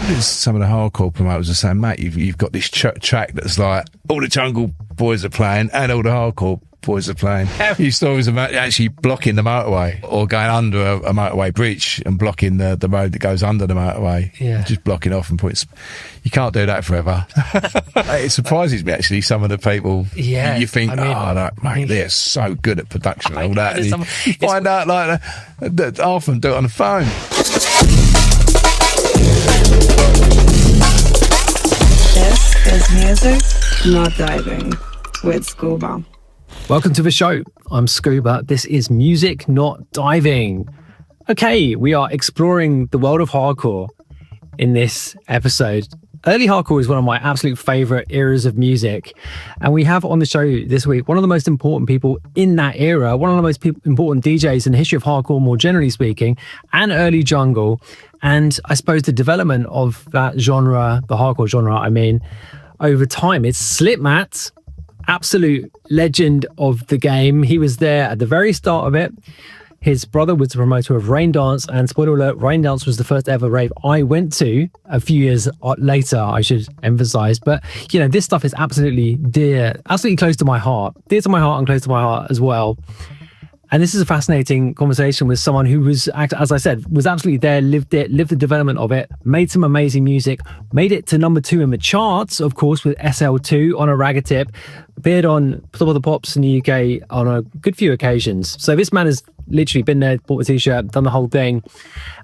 Some of the hardcore promoters are saying, mate, you've got this track that's like all the jungle boys are playing and all the hardcore boys are playing. Your stories about actually blocking the motorway or going under a motorway bridge and blocking the road that goes under the motorway. Yeah. Just blocking off and putting... You can't do that forever. It surprises me, actually, some of the people. Yeah. You think, mate, they're so good at production and all that. And you find out, like, that half of them do it on the phone. This is music, not diving, with Scuba. Welcome to the show. I'm Scuba. This is Music Not Diving. Okay, we are exploring the world of hardcore in this episode. Early hardcore is one of my absolute favorite eras of music. And we have on the show this week one of the most important people in that era, one of the most important DJs in the history of hardcore, more generally speaking, and early jungle. And I suppose the development of that genre, the hardcore genre, over time. It's Slipmatt, absolute legend of the game. He was there at the very start of it. His brother was the promoter of Raindance, and spoiler alert, Raindance was the first ever rave I went to a few years later, I should emphasize. But, you know, this stuff is absolutely close to my heart. Dear to my heart and close to my heart as well. And this is a fascinating conversation with someone who was, as I said, was absolutely there, lived it, lived the development of it, made some amazing music, made it to number 2 in the charts, of course, with SL2 On A Ragga Tip, appeared on Top of the Pops in the UK on a good few occasions. So this man has literally been there, bought a t-shirt, done the whole thing,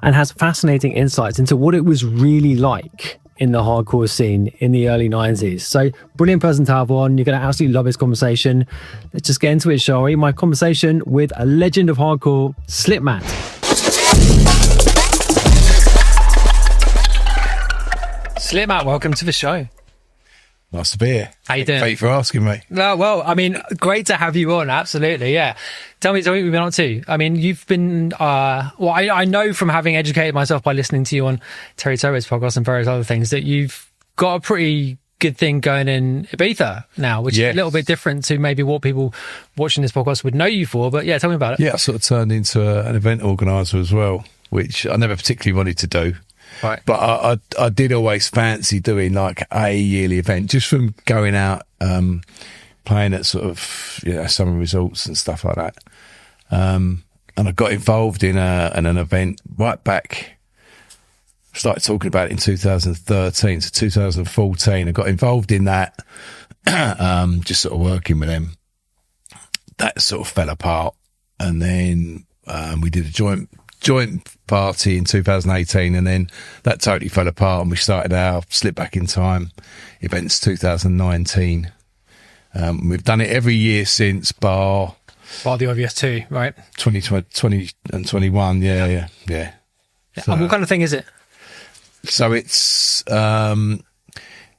and has fascinating insights into what it was really like in the hardcore scene in the early 90s. So brilliant person to have on. You're going to absolutely love this conversation. Let's just get into it, shall we? My conversation with a legend of hardcore, Slipmatt. Slipmatt, welcome to the show. Nice to be here. How you doing? Thank you for asking me. No, well, great to have you on. Absolutely, yeah. Tell me what you've been up to. You've been, I know from having educated myself by listening to you on Terry Torres' podcast and various other things that you've got a pretty good thing going in Ibiza now, which is a little bit different to maybe what people watching this podcast would know you for. But yeah, tell me about it. Yeah, I sort of turned into an event organiser as well, which I never particularly wanted to do. Right. But I did always fancy doing like a yearly event, just from going out, playing at sort of, summer resorts and stuff like that. And I got involved in an event right back, started talking about it in 2013 to 2014. I got involved in that, just sort of working with them. That sort of fell apart. And then we did a joint party in 2018, and then that totally fell apart, and we started our Slip Back in Time events 2019. We've done it every year since bar the obvious too, right? 2020 and 21, yeah. So, and what kind of thing is it? So it's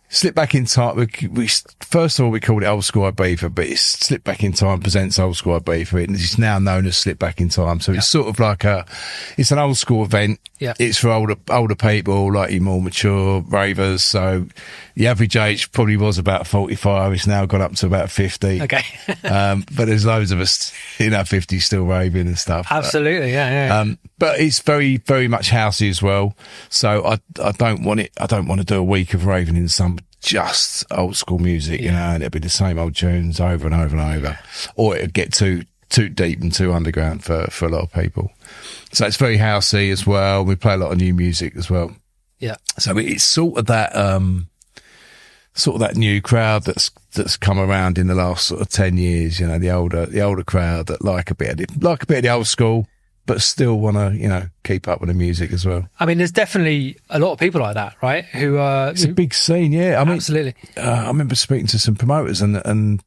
Slip Back in Time. We first of all, we called it Old School Ibiza, but it's Slip Back in Time presents Old School Ibiza, and it's now known as Slip Back in Time. So it's sort of like it's an old school event. Yeah. It's for older people, like your more mature ravers. So the average age probably was about 45. It's now gone up to about 50. Okay. But there's loads of us in our 50s still raving and stuff. Absolutely, yeah. But it's very, very much housey as well. So I don't want to do a week of raving in some just old school music, and it'll be the same old tunes over and over and over, or it'll get too deep and too underground for a lot of people. So it's very housey as well. We play a lot of new music as well. Yeah. So it's sort of that new crowd that's come around in the last sort of 10 years. The older crowd that like a bit of the old school, but still want to, keep up with the music as well. There's definitely a lot of people like that, right? It's a big scene, yeah. Absolutely. I remember speaking to some promoters and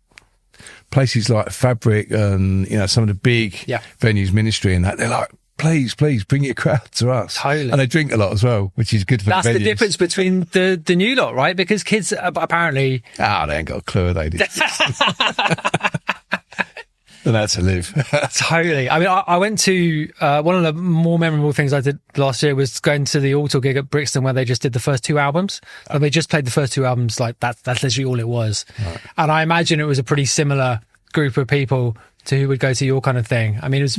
places like Fabric and, some of the big venues, Ministry and that, they're like, please bring your crowd to us. Totally. And they drink a lot as well, which is good for That's the venues. the difference between the new lot, right? Because kids apparently... they ain't got a clue, they did. And that's to live. Totally. I went to one of the more memorable things I did last year was going to the Alto gig at Brixton, where they just did the first 2 albums. And they just played the first 2 albums, like that's literally all it was. Right. And I imagine it was a pretty similar group of people to who would go to your kind of thing. It was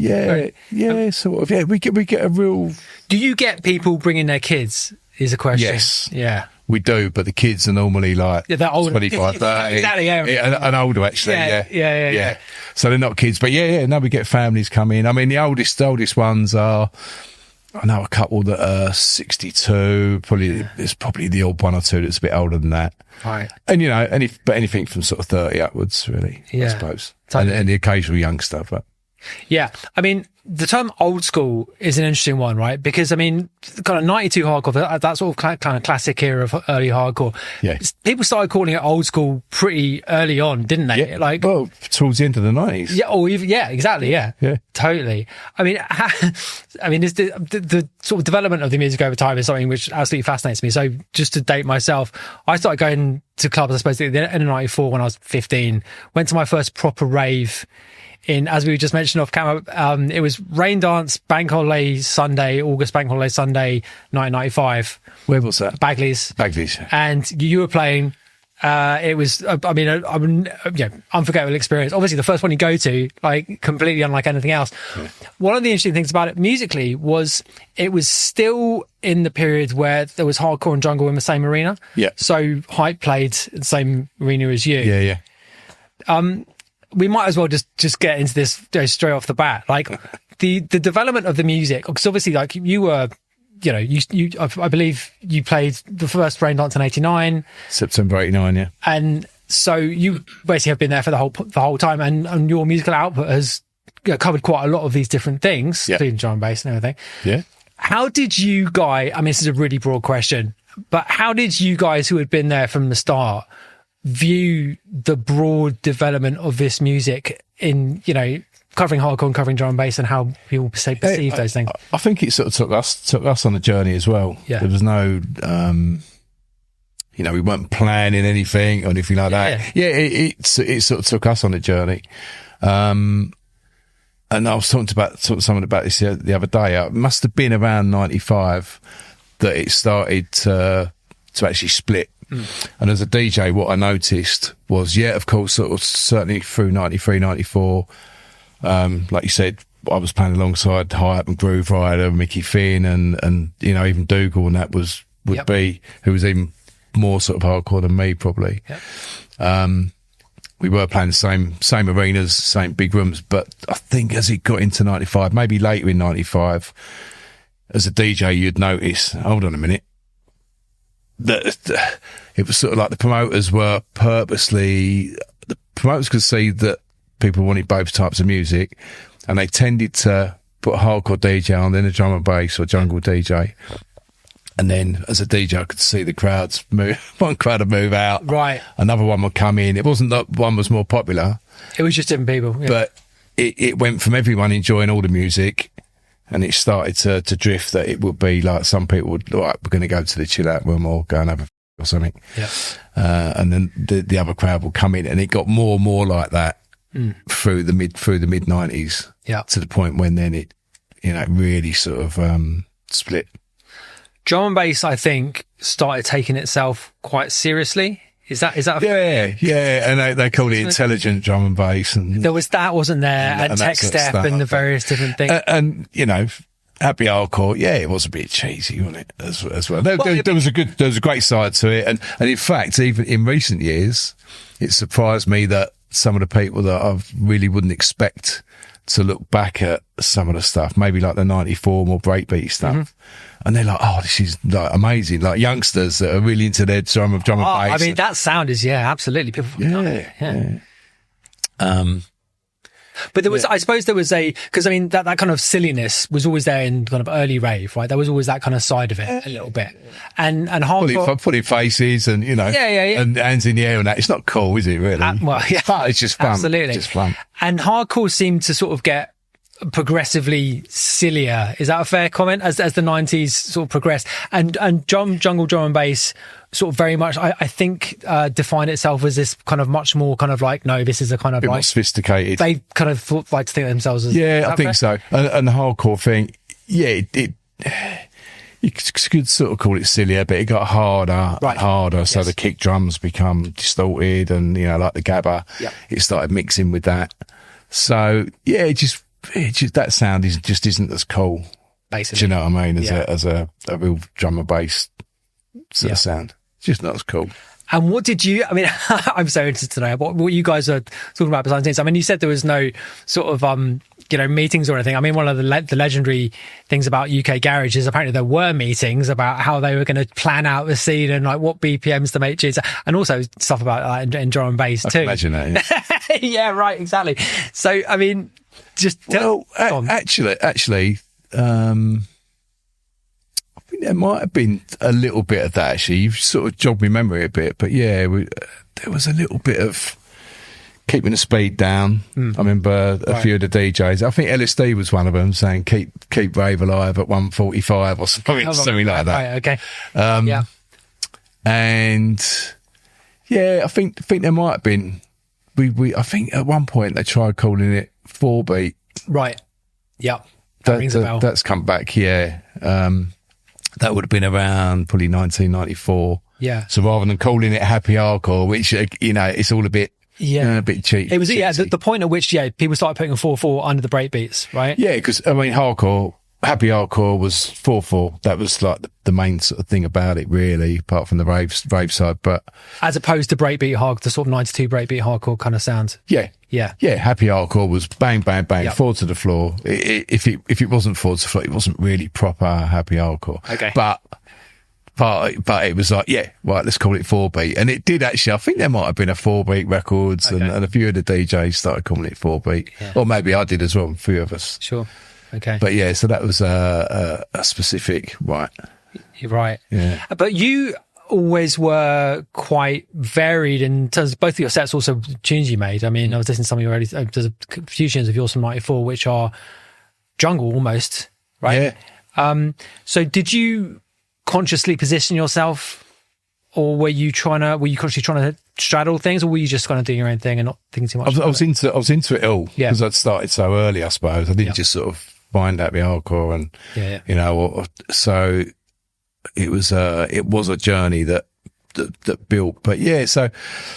sort of. Yeah, we get a real. Do you get people bringing their kids is a question. Yes. Yeah. We do, but the kids are normally like they're older. 25, 30. Exactly, yeah. And older, actually. Yeah. So they're not kids. But no, we get families come in. I mean, the oldest ones are, I know a couple that are 62. There's probably the odd one or two that's a bit older than that. Right. And, you know, anything from sort of 30 upwards, really, I suppose. Totally. And the occasional youngster, but. Yeah. I mean, the term old school is an interesting one, right? Because, I mean, kind of 92 hardcore, that sort of kind of classic era of early hardcore. Yeah. People started calling it old school pretty early on, didn't they? Yeah. Like, well, towards the end of the 90s. Yeah. Or even, yeah, exactly. Yeah. Yeah. Totally. I mean, is the sort of development of the music over time is something which absolutely fascinates me. So just to date myself, I started going to clubs, I suppose, at the end of 94 when I was 15, went to my first proper rave in, as we just mentioned off camera, it was Raindance Bank Holiday Sunday, August Bank Holiday Sunday, 1995. Where was that? Bagley's. Bagley's. And you were playing. It was, unforgettable experience. Obviously, the first one you go to, like, completely unlike anything else. Yeah. One of the interesting things about it musically was it was still in the period where there was hardcore and jungle in the same arena. Yeah. So Hype played the same arena as you. Yeah. We might as well just get into this straight off the bat. Like the development of the music, because obviously, like, you were, you know, I believe you played the first Raindance in 89. September 89, yeah. And so you basically have been there for the whole time, and your musical output has, you know, covered quite a lot of these different things, including drum and bass and everything. Yeah. How did you guys, I mean, this is a really broad question, but how did you guys who had been there from the start view the broad development of this music in, you know, covering hardcore and covering drum and bass, and how people perceive those things? I think it sort of took us on a journey as well. Yeah. There was no, you know, we weren't planning anything or anything like that. Yeah, it sort of took us on a journey. And I was talking to someone about this the other day. It must have been around 95 that it started to actually split. And as a DJ, what I noticed was, of course, sort of certainly through 93, 94, like you said, I was playing alongside Hype and Groove Rider, Mickey Finn, and you know, even Dougal, and that would be, who was even more sort of hardcore than me, probably. Yep. We were playing the same arenas, same big rooms, but I think as it got into 95, maybe later in 95, as a DJ, you'd notice, hold on a minute, that it was sort of like the promoters could see that people wanted both types of music, and they tended to put a hardcore DJ on, then a drum and bass or jungle DJ. And then as a DJ, I could see the crowds move. One crowd would move out. Right. Another one would come in. It wasn't that one was more popular. It was just different people. Yeah. But it went from everyone enjoying all the music, and it started to drift that it would be like some people would, all right, we're going to go to the chill out room or go and have a or something. Yeah. And then the other crowd will come in, and it got more and more like that through the mid 90s. Yeah. To the point when then it, you know, really sort of split. Drum and bass, I think, started taking itself quite seriously. Is that? Yeah, and they call it intelligent drum and bass, and there was that, wasn't there, and tech step and the various different things. And you know, happy hardcore, it was a bit cheesy, wasn't it? As well. There was a great side to it, and in fact, even in recent years, it surprised me that some of the people that I really wouldn't expect to look back at some of the stuff, maybe like the 94 more breakbeat stuff. And they're like, oh, this is like amazing. Like youngsters that are really into their drum and bass. I mean, that sound is, absolutely. People, yeah. But there was, I suppose there was because I mean, that kind of silliness was always there in kind of early rave, right? There was always that kind of side of it a little bit. And hardcore. Putting faces and, you know, and hands in the air and that. It's not cool, is it, really? It's just fun. Absolutely. It's just fun. And hardcore seemed to sort of get progressively sillier. Is that a fair comment? As the 90s sort of progressed, and jungle drum and bass sort of very much, I think, defined itself as this kind of much more kind of like, no, this is a kind of bit like more sophisticated. They kind of like to think of themselves as I think so. And the hardcore thing, it you could sort of call it sillier, but it got harder. So the kick drums become distorted, and you know, like the gabba, it started mixing with that. So it just that sound isn't as cool, basically. Do you know what I mean? As a real drum and bass sort of sound. Just not as cool. And what did you, I mean, I'm so interested to know what you guys are talking about behind the scenes. I mean, you said there was no sort of, meetings or anything. I mean, one of the legendary things about UK Garage is apparently there were meetings about how they were going to plan out the scene and like what BPMs to make tunes, and also stuff about in drum and bass too. Imagine that. Yeah. Yeah, right, exactly. So, I mean, just actually, I think there might have been a little bit of that. Actually, you've sort of jogged my memory a bit, but yeah, there was a little bit of keeping the speed down. I remember a few of the DJs. I think LSD was one of them, saying keep Rave alive at 145 or something like that. Right, okay. Yeah, and yeah, I think there might have been. I think at one point they tried calling it 4-beat. Right. Yeah. That rings a bell. That's come back. Yeah. That would have been around probably 1994. Yeah. So rather than calling it happy hardcore, which, it's all a bit, a bit cheap. It was, the point at which, people started putting a 4/4 under the breakbeats, right? Yeah, because, I mean, happy hardcore was 4/4. That was like the main sort of thing about it, really, apart from the rave side. But as opposed to breakbeat hardcore, the sort of 92 breakbeat hardcore kind of sounds. Yeah. Yeah. Yeah. Happy hardcore was bang, bang, bang, Yep. forward to the floor. If it wasn't forward to the floor, it wasn't really proper happy hardcore. Okay. But it was like, right, let's call it 4-beat. And it did actually, I think there might have been a 4-beat records and a few of the DJs started calling it 4-beat. Yeah. Or maybe I did as well, a few of us. Sure. Okay. But yeah, so that was a specific, right. You're right. Yeah. But you always were quite varied in terms of both of your sets, also the tunes you made. I mean, I was listening to some of your early, there's a few tunes of yours from 94, which are jungle almost, right? Yeah. So did you consciously position yourself, or were you consciously trying to straddle things, or were you just kind of doing your own thing and not thinking too much? I was into it all because I'd started so early, I suppose. I didn't just sort of find out the hardcore and, so it was a journey that built. But yeah, so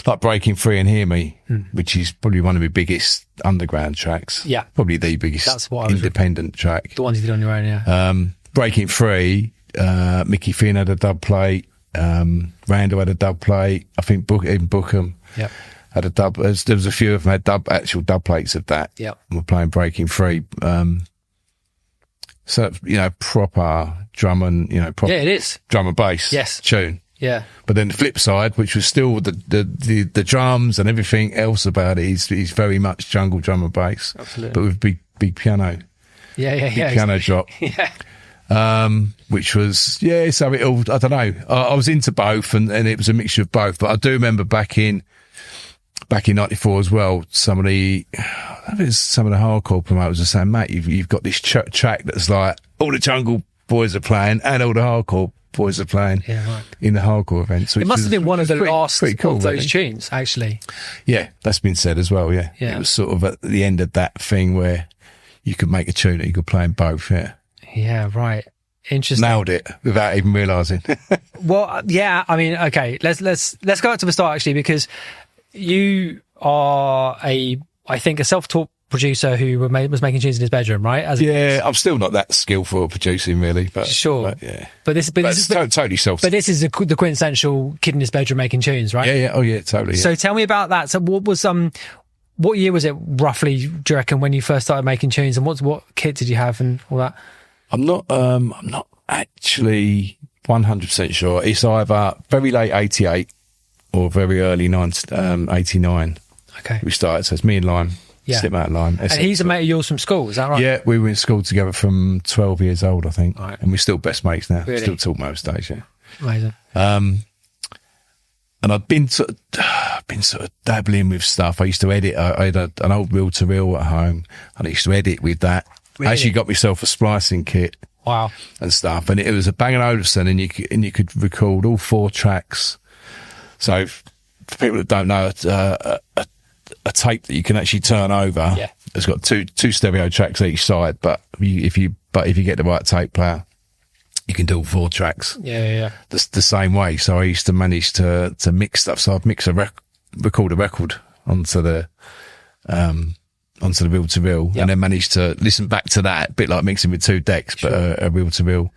like Breaking Free and Hear Me, which is probably one of the biggest underground tracks. Yeah. Probably the biggest independent track. The ones you did on your own, yeah. Breaking Free, Mickey Finn had a dub plate, Randall had a dub plate, I think Bookham had a dub. There was a few of them had actual dub plates of that. Yeah. And we're playing Breaking Free. So, proper drum and, proper it is. Drum and bass tune. Yeah. But then the flip side, which was still the drums and everything else about it, he's very much jungle drum and bass. Absolutely. But with big piano. Yeah. Piano drop. Yeah. Which was, so it all, I don't know. I was into both and it was a mixture of both. But I do remember back in 94 as well, some of the hardcore promoters were saying, mate, you've got this track that's like all the jungle boys are playing and all the hardcore boys are playing in the hardcore events. It must have been one of the last cool, of those tunes, actually. Yeah, that's been said as well, yeah. It was sort of at the end of that thing where you could make a tune that you could play in both, Yeah, right. Interesting. Nailed it without even realising. Well, yeah, I mean, okay, let's go back to the start, actually, because you are I think a self-taught producer who was making tunes in his bedroom, right? I'm still not that skillful at producing, really. But sure, but this is totally self. But this is the quintessential kid in his bedroom making tunes, right? Yeah. Oh, yeah, totally. Yeah. So tell me about that. So what year was it roughly? Do you reckon when you first started making tunes, and what kit did you have and all that? I'm not actually 100% sure. It's either very late 88 or very early 89. Okay. We started, so it's me and Lime, Slipmatt and Lime. And he's a mate of yours from school, is that right? Yeah, we were in school together from 12 years old, I think. Right. And we're still best mates now. Really? Still talk most days, yeah. Amazing. And I've been sort of dabbling with stuff. I used to edit. I had an old reel-to-reel at home, and I used to edit with that. Really? I actually got myself a splicing kit. Wow. And stuff. And it was a Bang & Olufsen, and you could record all 4 tracks. So for people that don't know, a tape that you can actually turn over. Yeah. It's got two stereo tracks each side, but if you get the right tape player, you can do all 4 tracks. Yeah. The same way. So I used to manage to mix stuff. So I'd record a record onto the reel-to-reel, and then manage to listen back to that, a bit like mixing with 2 decks, but a reel-to-reel.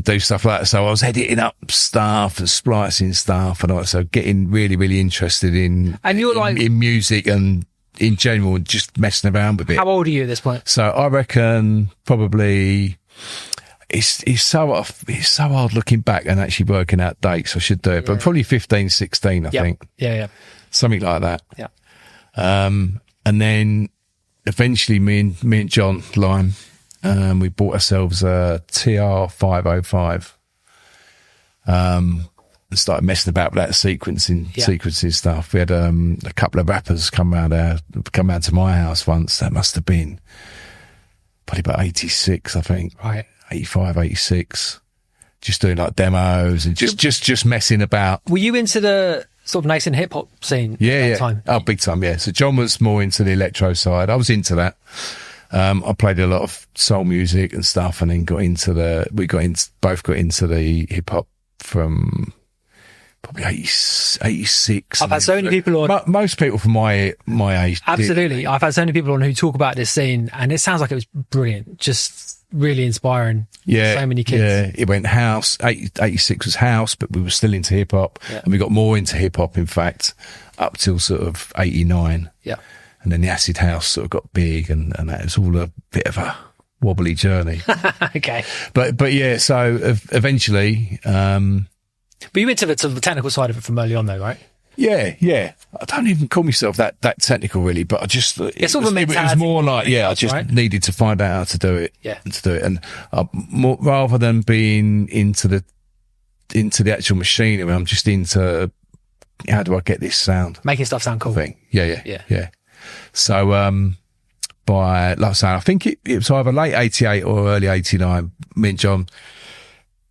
do stuff like that. So I was editing up stuff and splicing stuff, and also getting really, really interested in in music and in general, and just messing around with it. How old are you at this point? So I reckon probably it's so hard looking back and actually working out dates. I should do it, but probably 15, 16, I think. Yeah. Something like that. Yeah. And then eventually me and John Lime, we bought ourselves a TR-505, and started messing about with that sequencing stuff. We had a couple of rappers come round to my house once. That must have been probably about 86, I think. Right. 85, 86. Just doing like demos and just messing about. Were you into the sort of nascent hip hop scene at that time? Oh, big time, yeah. So John was more into the electro side. I was into that. I played a lot of soul music and stuff, and then both got into the hip hop from probably 86. I've had so many people on. Most people from my age. Absolutely. I've had so many people on who talk about this scene, and it sounds like it was brilliant. Just really inspiring. Yeah. So many kids. Yeah. It went house. 86 was house, but we were still into hip hop. Yeah. And we got more into hip hop, in fact, up till sort of 89. Yeah. And then the acid house sort of got big, and that was all a bit of a wobbly journey. Okay. But yeah, so eventually, but you went to the technical side of it from early on, though, right? Yeah. I don't even call myself that technical, really, but I just It's sort of a mentality. It was more like, I just needed to find out how to do it. Yeah. And to do it, and more, rather than being into the actual machinery, I'm just into how do I get this sound, making stuff sound cool. Thing. Yeah. So like I say, I think it was either late 88 or early 89. Me and John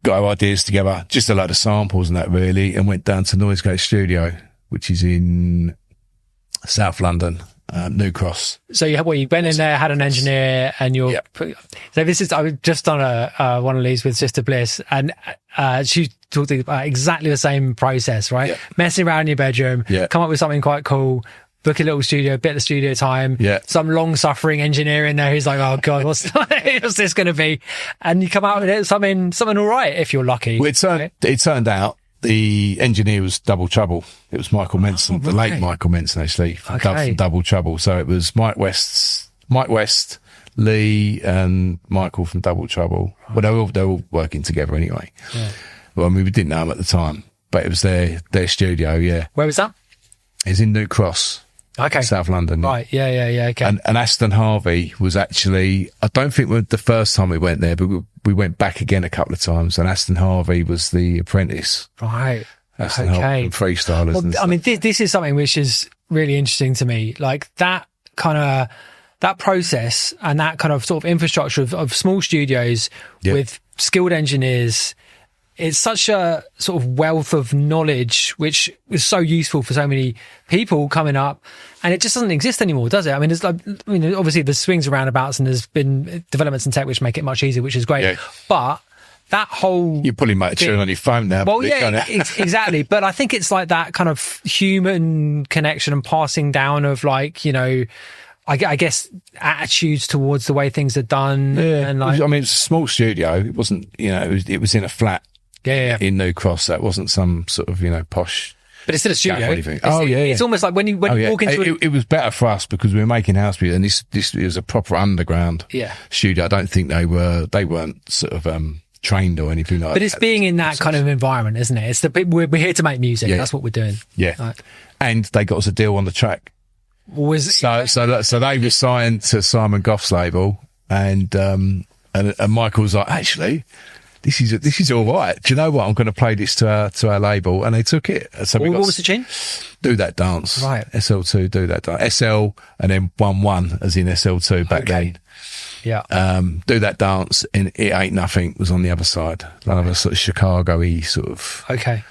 got our ideas together, just a load of samples and that, really, and went down to Noisegate Studio, which is in South London, New Cross. So you went in there, had an engineer, and you're. Yep. So I was just on one of these with Sister Bliss, and she talked about exactly the same process, right? Yep. Messing around in your bedroom, come up with something quite cool. Book a little studio, bit of studio time. Yeah. Some long-suffering engineer in there who's like, "Oh God, what's this going to be?" And you come out with it, something all right if you're lucky. Well, it turned out the engineer was Double Trouble. It was Michael Menson, the late Michael Menson, actually, from Double Trouble. So it was Mike West, Lee, and Michael from Double Trouble. Well, they're all working together anyway. Yeah. Well, I mean, we didn't know them at the time, but it was their studio. Yeah. Where was that? It's in New Cross. Okay. South London. Right. Yeah. Okay. And Aston Harvey was actually, I don't think the first time we went there, but we went back again a couple of times, and Aston Harvey was the apprentice. Right. Aston Harvey and freestylers. Well, I mean, this is something which is really interesting to me. Like that process and that kind of sort of infrastructure of small studios with skilled engineers. It's such a sort of wealth of knowledge, which is so useful for so many people coming up, and it just doesn't exist anymore, does it? I mean, obviously there's swings and roundabouts, and there's been developments in tech which make it much easier, which is great. Yeah. But that whole you're pulling my tune on your phone now. Well, exactly. But I think it's like that kind of human connection and passing down of like, I guess attitudes towards the way things are done. Yeah. And like, I mean, it's a small studio. It wasn't, it was in a flat. Yeah. In New Cross, that wasn't some sort of, posh. But it's still a studio. It's almost like when you walk into it was better for us because we were making house music, and this was a proper underground studio. I don't think they weren't sort of trained or anything like that. But it's being in that kind of environment, isn't it? It's we're here to make music. Yeah. That's what we're doing. Yeah. Right. And they got us a deal on the track. So they were signed to Simon Goff's label, and Michael was like, actually, this is all right. Do you know what? I'm going to play this to our label, and they took it. So what was the tune? Do That Dance. Right. SL2, Do That Dance. SL and then 1-1 as in SL2 back then. Yeah. Do That Dance and It Ain't Nothing was on the other side. Another sort of Chicago-y sort of. Okay.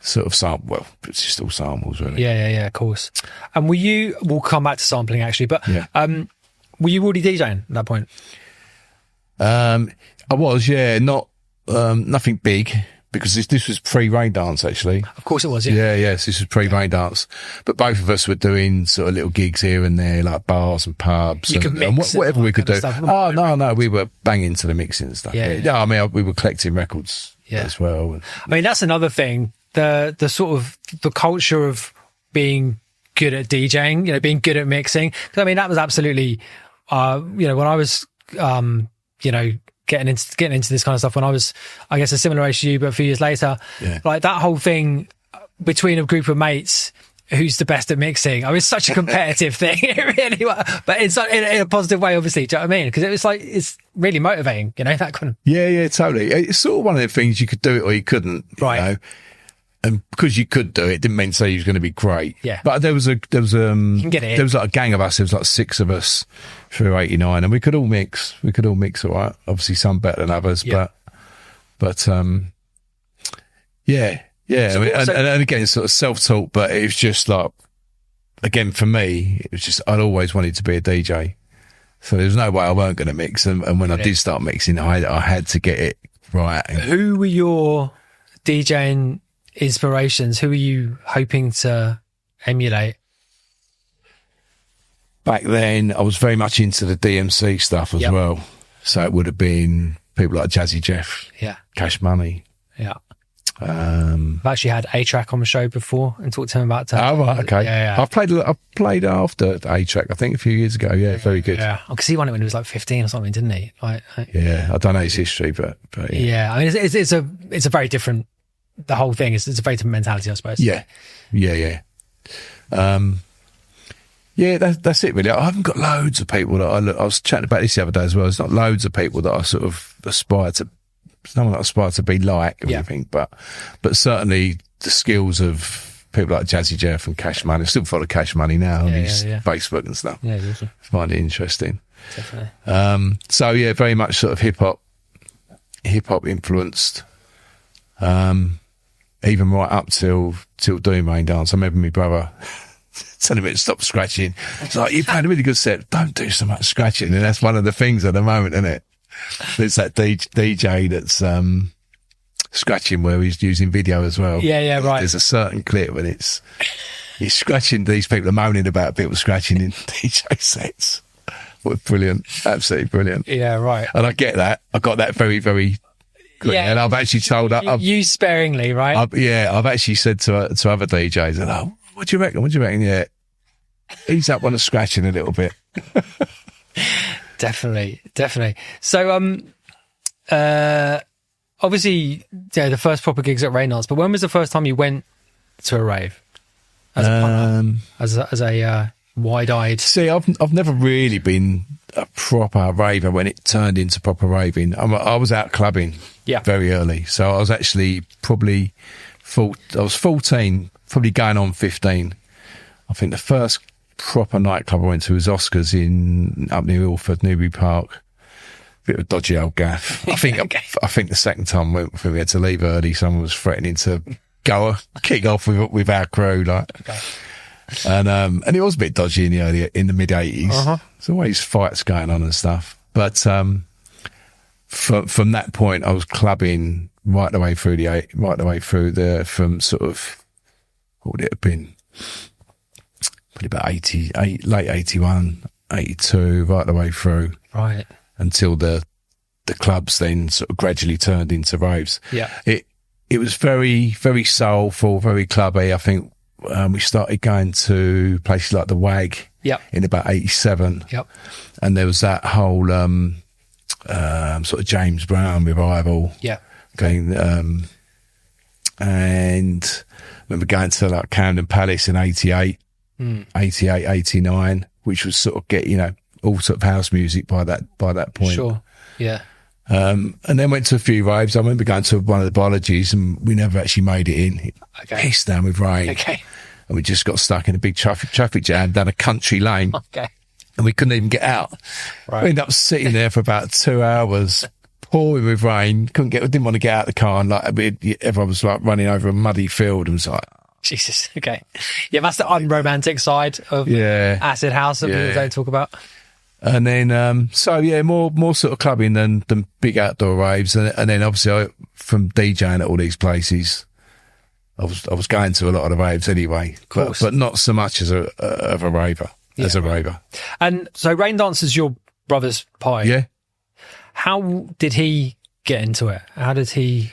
Sort of sample. Well, it's just all samples, really. Yeah, of course. And we'll come back to sampling actually, but were you already DJing at that point? I was, not nothing big, because this was pre-Raindance, actually. Of course it was, yeah. Yes, this was pre-Raindance. But both of us were doing sort of little gigs here and there, like bars and pubs. You could mix whatever we could do. Oh, no, we were banging to the mixing and stuff. Yeah, I mean, we were collecting records as well. I mean, that's another thing. The sort of the culture of being good at DJing, you know, being good at mixing. 'Cause I mean, that was absolutely, you know, when I was, you know, getting into this kind of stuff when I was, I guess, a similar age to you, but a few years later, like that whole thing between a group of mates, who's the best at mixing? I mean, it's such a competitive thing, it really was, but it's in a positive way, obviously. Do you know what I mean? Because it was like, it's really motivating, you know, that kind of. Yeah, totally. It's sort of one of the things you could do it or you couldn't, right? You know? And because you could do it, didn't mean to say you was going to be great. Yeah. But there was you can get it. There was like a gang of us. There was like 6 of us through 89, and we could all mix. We could all mix, all right. Obviously, some better than others, but yeah. So, I mean, and again, it's sort of self-taught, but it was just like, again, for me, it was just I'd always wanted to be a DJ, so there was no way I weren't going to mix. And when I did start mixing, I had to get it right. Who were your DJing inspirations? Who are you hoping to emulate? Back then, I was very much into the DMC stuff as well. So it would have been people like Jazzy Jeff, Cash Money. Yeah. I've actually had A-Track on the show before and talked to him about that. Oh, right, okay. Yeah. I played after A-Track, I think, a few years ago. Yeah, very good. Yeah, because he won it when he was like 15 or something, didn't he? Yeah, I don't know his history, but yeah. I mean, it's a very different. The whole thing is, it's a very different mentality, I suppose. Yeah. That's it really. I haven't got loads of people that I was chatting about this the other day as well. There's not loads of people that I sort of aspire to. There's no one that I aspire to be like or anything, but certainly the skills of people like Jazzy Jeff and Cash Money. I still follow Cash Money now on his Facebook and stuff. Yeah, awesome. Find it interesting. Definitely. So yeah, very much sort of hip hop influenced. Even right up till doing Raindance. I remember my brother telling me to stop scratching. It's like, you've had a really good set. Don't do so much scratching. And that's one of the things at the moment, isn't it? There's that DJ that's scratching where he's using video as well. Yeah, right. There's a certain clip when he's scratching. These people are moaning about people scratching in DJ sets. What brilliant. Absolutely brilliant. Yeah, right. And I get that. I got that very, very... Yeah, and I've actually told you sparingly, right? I've actually said to other DJs, what do you reckon? Yeah, he's up on the scratching a little bit. Definitely. So, obviously, the first proper gigs at Raindance. But when was the first time you went to a rave as a wide-eyed? See, I've never really been a proper raver when it turned into proper raving. I was out clubbing very early, so I was actually probably 14, probably going on 15. I think the first proper nightclub I went to was Oscars up near Ilford, Newbury Park. Bit of a dodgy old gaff. I think the second time we had to leave early. Someone was threatening to kick off with our crew, and it was a bit dodgy in the mid 80s. There's always fights going on and stuff. But from that point, I was clubbing right the way through from sort of, what would it have been? Probably about 88, late 81, 82, right the way through. Right. Until the clubs then sort of gradually turned into raves. Yeah. It was very, very soulful, very clubby. I think we started going to places like the WAG in about 87. Yep. And there was that whole sort of James Brown revival. Yeah. Going, and I remember going to like Camden Palace in 88, 89, which was sort of all sort of house music by that point. Sure. Yeah. And then went to a few raves. I remember going to one of the Prodigies and we never actually made it in. Okay. Pissed down with rain. Okay. And we just got stuck in a big traffic jam down a country lane. Okay. And we couldn't even get out. Right. We ended up sitting there for about 2 hours, pouring with rain. Didn't want to get out of the car. And everyone was like running over a muddy field and was like, Jesus. Okay. Yeah. That's the unromantic side of acid house that people don't talk about. And then, more sort of clubbing than big outdoor raves. And then obviously from DJing at all these places, I was going to a lot of the raves anyway, but not so much as a raver, raver. And so Raindance is your brother's party. Yeah. How did he get into it? How did he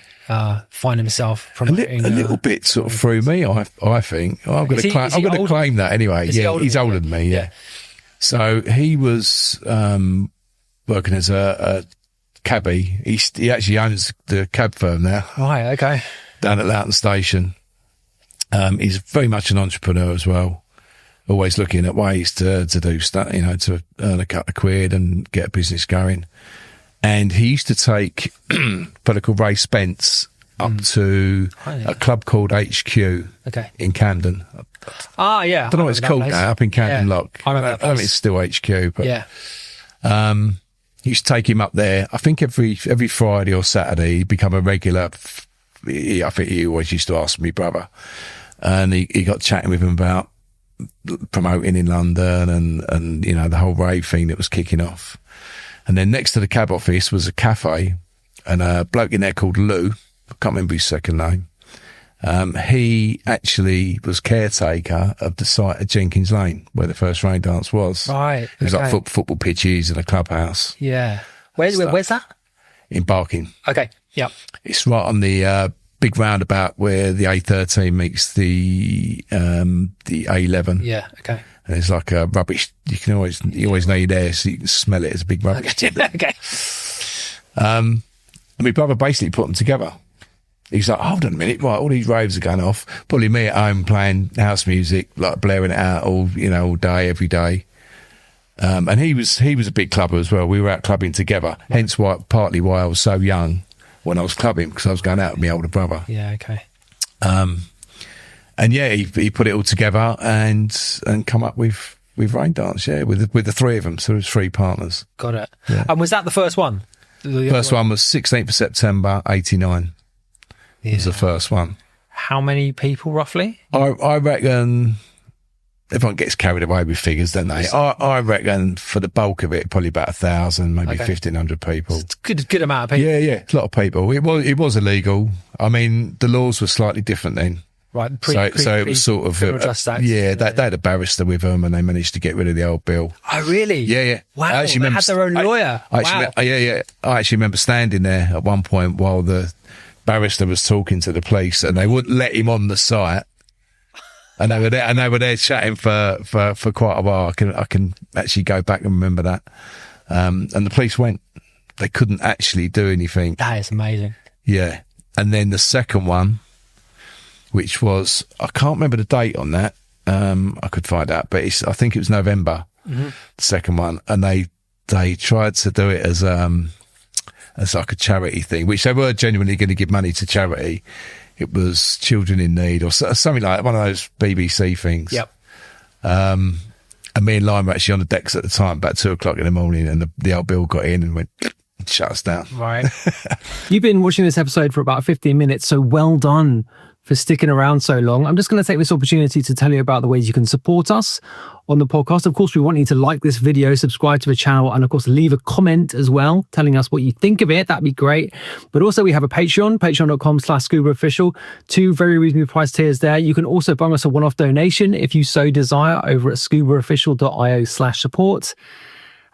find himself promoting? A little bit sort of through me, I think. I'm going to claim that anyway. He's older than me. Yeah. So he was working as a cabbie. He actually owns the cab firm now. Right. Okay. Down at Loughton Station. He's very much an entrepreneur as well. Always looking at ways to do stuff, to earn a couple of quid and get a business going. And he used to take a fella called Ray Spence up to a club called HQ in Camden. Yeah. I don't know what it's called now, up in Camden Lock. I remember that place. I mean, it's still HQ, but he used to take him up there. I think every Friday or Saturday, he'd become a regular. I think he always used to ask me brother. And he got chatting with him about promoting in London and the whole rave thing that was kicking off. And then next to the cab office was a cafe, and a bloke in there called Lou. I can't remember his second name. He actually was caretaker of the site at Jenkins Lane, where the first Raindance was. Right. It was like football pitches and a clubhouse. Yeah. Where's that? In Barking. Okay. Yeah. It's right on the big roundabout where the A13 meets the A11. Yeah. Okay. And it's like a rubbish. You always know you're there, so you can smell it as a big rubbish. Okay. And my brother basically put them together. He's like, hold on a minute, right, all these raves are going off. Probably me at home playing house music, like blaring it out all day, every day. And he was a big clubber as well. We were out clubbing together. Hence partly why I was so young when I was clubbing, because I was going out with my older brother. Yeah. Okay. And yeah, he put it all together and come up with Raindance, with the three of them. So it was three partners. Got it. Yeah. And was that the first one? First one was 16th of September, 89. Yeah. Was the first one. How many people roughly? I reckon everyone gets carried away with figures, don't they? I reckon for the bulk of it, probably about 1,000, maybe 1,500 people. It's good amount of people. Yeah, it's a lot of people. It was illegal. I mean, the laws were slightly different then. Right. So it was sort of they had a barrister with them, and they managed to get rid of the old bill. Oh, really? Yeah. Wow. They had their own lawyer. I actually remember standing there at one point while the barrister was talking to the police, and they wouldn't let him on the site. And they were there chatting for quite a while. I can actually go back and remember that. And the police went. They couldn't actually do anything. That is amazing. Yeah. And then the second one, which was, I can't remember the date on that. I could find out, but I think it was November, the second one. And they tried to do it as like a charity thing, which they were genuinely going to give money to charity. It was Children in Need or something like that, one of those BBC things. Yep. And me and Lime were actually on the decks at the time, about 2:00 in the morning, and the old Bill got in and went, shut us down. Right. You've been watching this episode for about 15 minutes, so well done for sticking around so long. I'm just going to take this opportunity to tell you about the ways you can support us on the podcast. Of course, we want you to like this video, subscribe to the channel, and of course, leave a comment as well, telling us what you think of it. That'd be great. But also we have a patreon.com/scubaofficial, 2 very reasonably priced tiers there. You can also bung us a one-off donation if you so desire over at scubaofficial.io/support.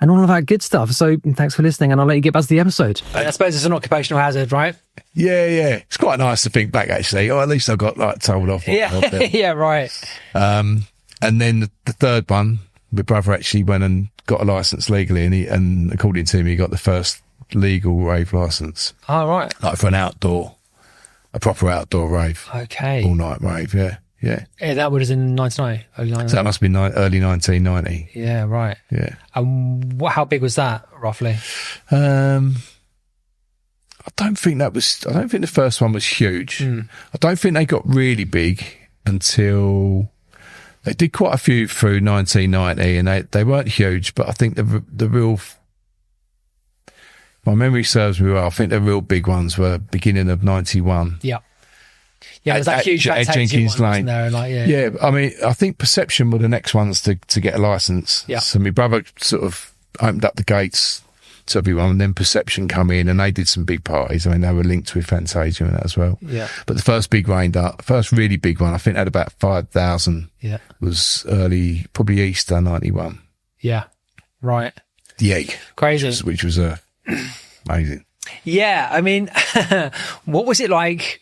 And all of that good stuff. So thanks for listening, and I'll let you get back to the episode. I suppose it's an occupational hazard, right? Yeah. It's quite nice to think back, actually. Or at least I got told off. Yeah, right. And then the third one, my brother actually went and got a license legally, and according to him, he got the first legal rave license. Oh, right. Like for a proper outdoor rave. Okay. All night rave, yeah. That was in 1990, early 1990. So that must have been early 1990. Yeah, right. Yeah. And how big was that, roughly? I don't think the first one was huge. I don't think they got really big until they did quite a few through 1990, and they weren't huge, but I think the real, my memory serves me well, I think the real big ones were beginning of 91. Yeah. Yeah, it was that huge Jenkins Lane. There, yeah, I mean, I think Perception were the next ones to get a license. Yeah. So my brother sort of opened up the gates to everyone, and then Perception come in, and they did some big parties. I mean, they were linked with Fantasia and that as well. Yeah. But the first big first really big one, I think had about 5,000. Yeah. Was probably Easter 91. Yeah. Right. Yeah. Crazy. Which was amazing. Yeah. I mean, what was it like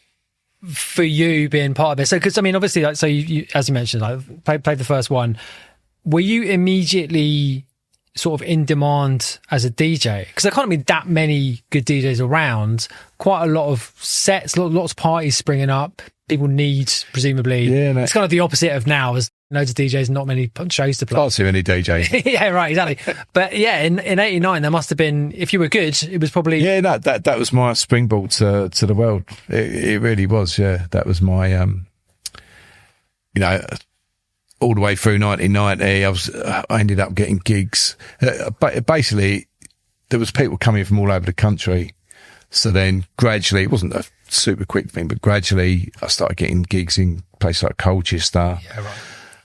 for you being part of it? So, because I mean, obviously, like, so you as you mentioned, like played the first one. Were you immediately sort of in demand as a DJ? Because there can't be that many good DJs around. Quite a lot of sets, lots of parties springing up. People need, presumably. Yeah, it's kind of the opposite of now. There's loads of DJs, not many shows to play. Can't see any DJ. Yeah, right, exactly. But yeah, in 89, there must have been, if you were good, it was probably... Yeah, no, that was my springboard to the world. It really was, yeah. That was my, you know, all the way through 1990, I ended up getting gigs. Basically, there was people coming from all over the country. So then gradually, it wasn't a super quick thing, but gradually I started getting gigs in places like Colchester. Yeah,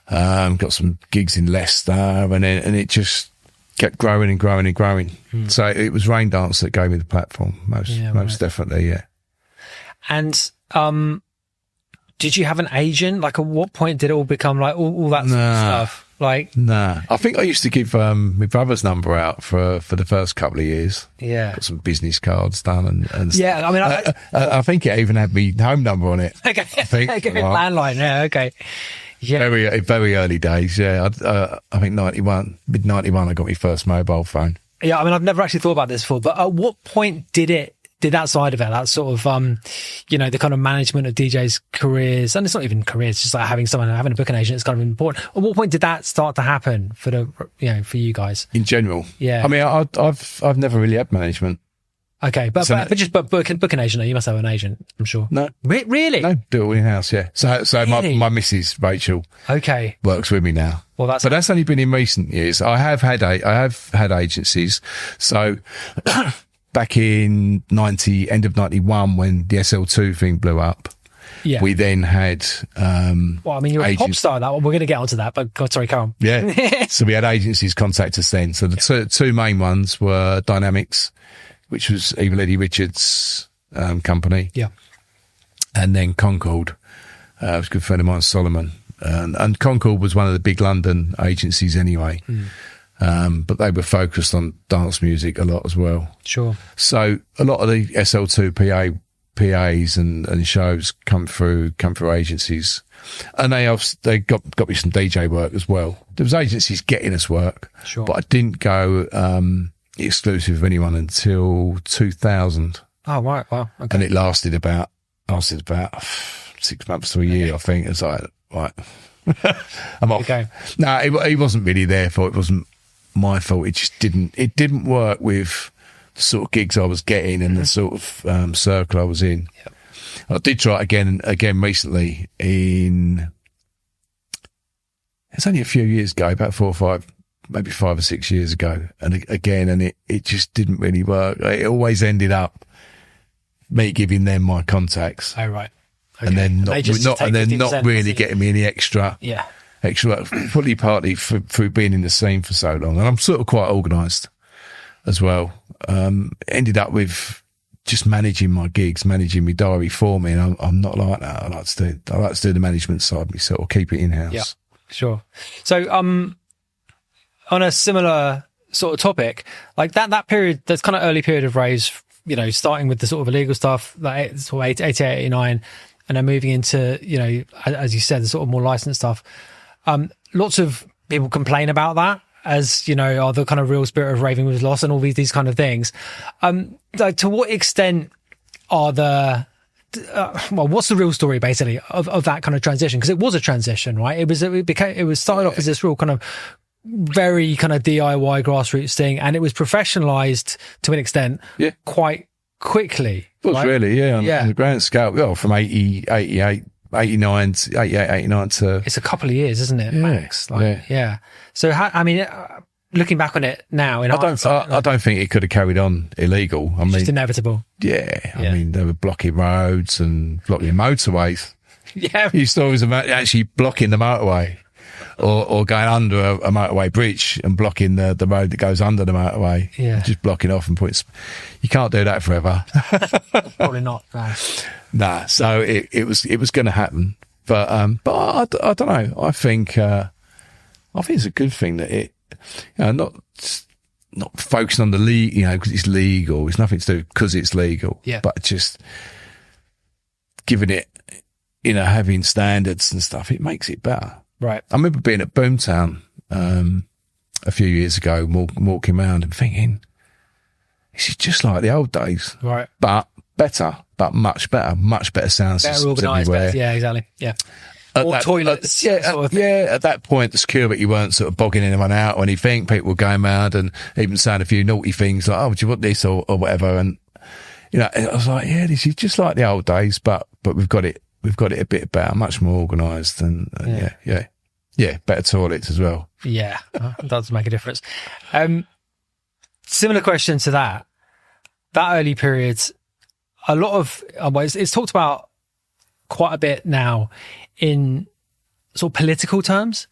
right. Got some gigs in Leicester, and it just kept growing and growing and growing. So it was Raindance that gave me the platform, most definitely, yeah. And did you have an agent? Like, at what point did it all become like all that sort of stuff? Like, nah. I think I used to give my brother's number out for the first couple of years. Yeah. Got some business cards done and yeah. I mean, I think it even had my home number on it. Okay. I think landline. Yeah. Okay. Yeah. Very early days. Yeah. I think mid 91, I got my first mobile phone. Yeah. I mean, I've never actually thought about this before, but at what point did that side of it, that sort of, you know, the kind of management of DJs' careers, and it's not even careers, it's just like having a booking agent is kind of important. At what point did that start to happen for for you guys? In general? Yeah. I mean, I've never really had management. Okay. But booking agent, you must have an agent, I'm sure. No. Really? No, do it all in-house, yeah. So Really? my missus, Rachel, okay, works with me now. Well, that's only been in recent years. I have had agencies. So back in end of 91, when the SL2 thing blew up, yeah, we then had well, I mean, you're a pop star. That we're going to get onto that, but God, sorry, come on. Yeah. So we had agencies contact us then. So the two main ones were Dynamics, which was Evil Eddie Richards' company. Yeah. And then Concord, it was a good friend of mine, Solomon. And Concord was one of the big London agencies anyway. But they were focused on dance music a lot as well. Sure. So a lot of the SL2 PAs and shows come through agencies. And they got me some DJ work as well. There was agencies getting us work. Sure. But I didn't go exclusive with anyone until 2000. Oh, right. Wow. Okay. And it lasted about 6 months to a year, I think. It's like, right, I'm off. Okay. No, he wasn't really there for it. It wasn't my fault. It just didn't work with the sort of gigs I was getting and the sort of circle I was in. Yep. I did try it again recently it's only a few years ago, about 4 or 5, maybe 5 or 6 years ago. And it just didn't really work. It always ended up me giving them my contacts. Oh, right. Okay. And then not really getting me any extra work, fully partly through being in the scene for so long. And I'm sort of quite organised as well. Ended up with just managing my gigs, managing my diary for me. And I'm not like that. I like to do the management side myself, or keep it in-house. Yeah, sure. So, on a similar sort of topic, like that period, that's kind of early period of Raves, you know, starting with the sort of illegal stuff, like sort of 88, 89, and then moving into, you know, as you said, the sort of more licensed stuff. Lots of people complain about that as, you know, the kind of real spirit of raving was lost and all these kind of things. Like, to what extent are what's the real story basically of that kind of transition? Because it was a transition, right? It was started off as this real kind of very kind of DIY grassroots thing, and it was professionalized to an extent quite quickly. It was, right? Really, yeah. On the grand scale, well, from 88, 89 to... It's a couple of years, isn't it, max? Yeah. So, looking back on it now... I don't think it could have carried on illegal. I mean, just inevitable. Yeah. I mean, they were blocking roads and blocking motorways. Yeah. You stories about actually blocking the motorway or going under a motorway bridge and blocking the road that goes under the motorway. Yeah. Just blocking off and putting. You can't do that forever. Probably not. No. Nah. So it was going to happen, but I don't know. I think it's a good thing that it, not focusing on the league, because it's legal. It's nothing to do because it's legal. Yeah. But just giving it, having standards and stuff, it makes it better. Right. I remember being at Boomtown a few years ago, walking around and thinking, this is just like the old days. Right. But better, much better sound Better systems organised. everywhere. Yeah, exactly. Yeah. At More toilets. At that point, the security weren't sort of bogging anyone out or anything. People were going around and even saying a few naughty things like, "Oh, do you want this?" or whatever. And I was like, "Yeah, this is just like the old days, but we've got it a bit better, much more organised, and better toilets as well." Yeah, that does make a difference. Similar question to that early period. A lot of it's talked about quite a bit now in sort of political terms,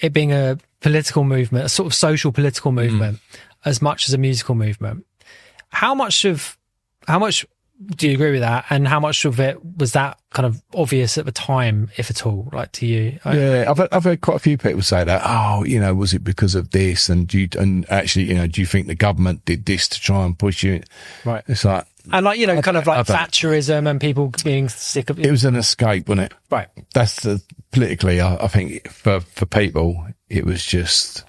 it being a political movement, a sort of social political movement, as much as a musical movement. How much do you agree with that? And how much of it was that kind of obvious at the time, if at all, like to you? Yeah, I've heard quite a few people say that. Oh, was it because of this? And do you think the government did this to try and push you? Right. It's like, and kind of like Thatcherism and people being sick of it. It was an escape, wasn't it? Right. That's politically, I think for people, it was just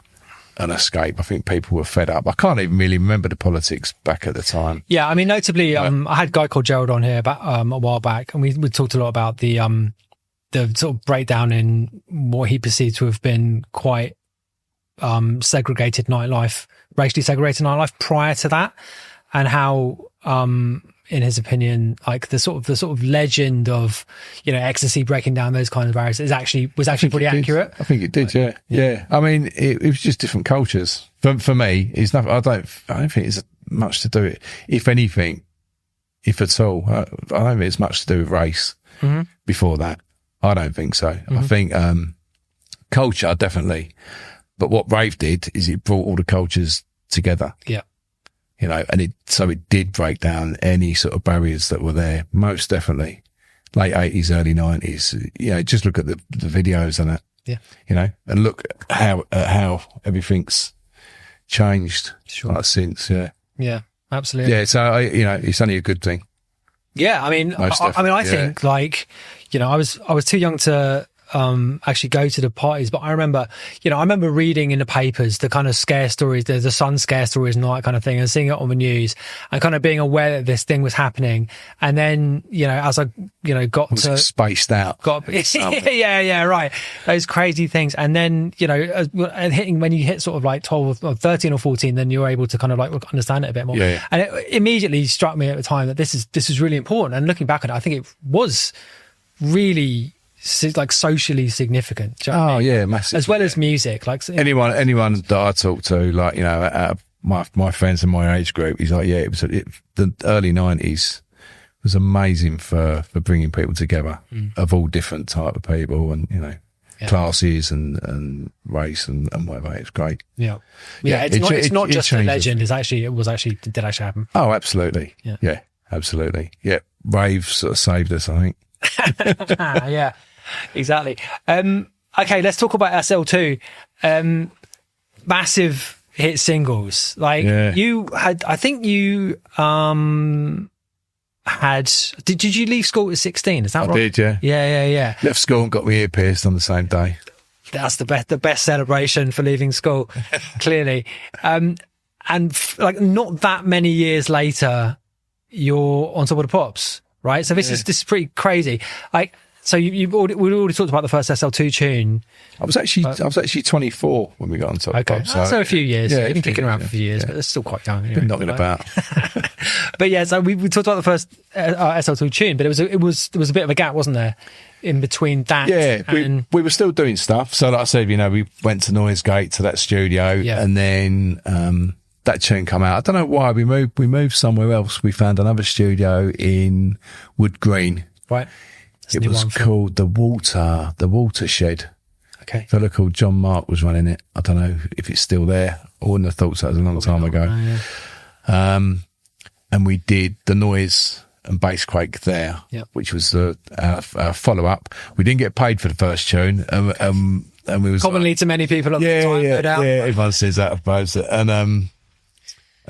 an escape. I think people were fed up. I can't even really remember the politics back at the time. Yeah, I mean, notably, I had a guy called Gerald on here a while back, and we talked a lot about the sort of breakdown in what he perceived to have been quite segregated nightlife, racially segregated nightlife prior to that, and how in his opinion, like the sort of legend of ecstasy breaking down those kinds of barriers was actually pretty accurate. I think it did. Yeah. I mean, it was just different cultures. For me, it's nothing. I don't think it's much to do with it. If anything, if at all, I don't think it's much to do with race. Before that, I don't think so. I think culture definitely, but what Rave did is it brought all the cultures together. Yeah. And it did break down any sort of barriers that were there, most definitely. Late 80s, early 90s, just look at the videos and it, and look at how everything's changed since, Yeah, absolutely. Yeah, so, it's only a good thing. Yeah, I mean, I think I was too young to actually go to the parties, but I remember reading in the papers the kind of scare stories, the sun scare stories and all that kind of thing, and seeing it on the news and kind of being aware that this thing was happening. And then, as I, got to spaced out, yeah, right. Those crazy things. And then, and when you hit sort of like 12 or 13 or 14, then you're able to kind of like understand it a bit more. Yeah. And it immediately struck me at the time that this is really important. And looking back on it, I think it was really like socially significent. Do you know what I mean? Yeah, massive. As well as music, like anyone that I talk to, like out of my friends in my age group, he's like, the early 90s was amazing for bringing people together of all different type of people and classes and race and whatever. It's great. Yeah. It's not just a legend. It did actually happen. Oh, absolutely. Yeah, absolutely. Yeah, Rave sort of saved us, I think. Yeah, exactly. Okay, let's talk about SL2. Massive hit singles. You had, I think you did you leave school at 16? Is that right? I did, yeah. Yeah. Left school and got my ear pierced on the same day. That's the best celebration for leaving school, clearly. And not that many years later, you're on Top of the Pops. Right, so this is pretty crazy. So we already talked about the first SL2 tune. I was actually 24 when we got on Top of the Pops. So a few years. Yeah, you've been kicking around for a few years, but they're still quite young. Anyway, been knocking about. But yeah, so we talked about the first SL2 tune, but there was a bit of a gap, wasn't there, in between that? Yeah, we were still doing stuff. So like I said, we went to Noisegate to that studio, and then that tune come out. I don't know why we moved somewhere else. We found another studio in Wood Green. Right. It was called the Watershed. Okay. A fella called John Mark was running it. I don't know if it's still there. I wouldn't have thought so. It was a long time ago. No, yeah. And we did the noise and bass quake there, which was the follow-up. We didn't get paid for the first tune. And we was commonly to many people at the time. Yeah, everyone says that, I suppose. And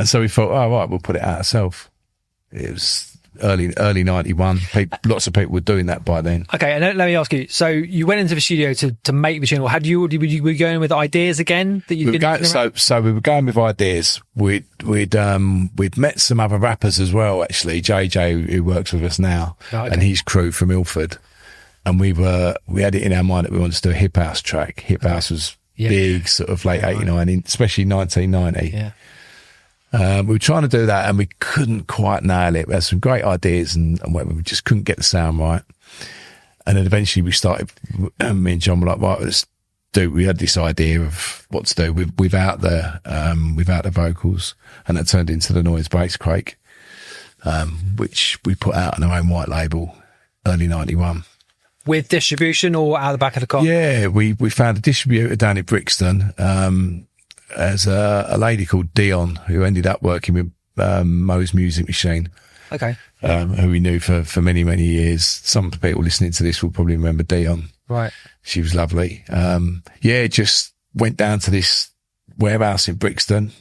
so we thought, oh, right, we'll put it out ourselves. It was early 91. Lots of people were doing that by then. Okay, and let me ask you. So you went into the studio to make the tune, or were you going with ideas again that you'd been? So we were going with ideas. We'd met some other rappers as well. Actually, JJ, who works with us now, and his crew from Ilford, and we had it in our mind that we wanted to do a hip house track. Hip house was big, sort of late '89, especially 1990. Yeah. We were trying to do that and we couldn't quite nail it. We had some great ideas and we just couldn't get the sound right. And then eventually we started, me and John were like, right, we had this idea of what to do without the vocals, and that turned into the noise bass quake, which we put out on our own white label early 91. With distribution or out the back of the car? Yeah, we found a distributor down in Brixton, as a lady called Dion, who ended up working with Mo's Music Machine. Okay. Who we knew for many, many years. Some people listening to this will probably remember Dion. Right. She was lovely. Just went down to this warehouse in Brixton,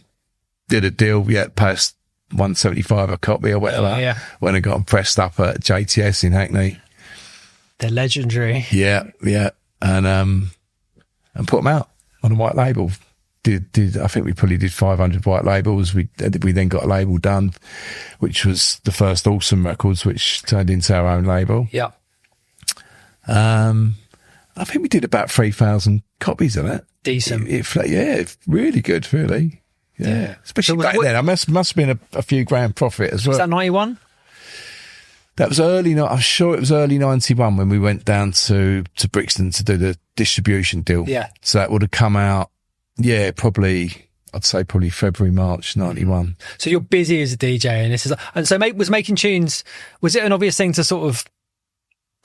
did a deal, passed $175 a copy or whatever. Yeah. Went and got them pressed up at JTS in Hackney. They're legendary. Yeah. And put them out on a white label. I think we probably did 500 white labels. We then got a label done, which was the first Awesome Records, which turned into our own label. Yeah. I think we did about 3,000 copies of it. Decent. Really good, really. Yeah. Especially back then. I must have been a few grand profit as well. Was that 91? That was I'm sure it was early 91 when we went down to Brixton to do the distribution deal. Yeah. So that would have come out. Yeah, I'd say probably February, March 91. So you're busy as a DJ, and so was making tunes. Was it an obvious thing to sort of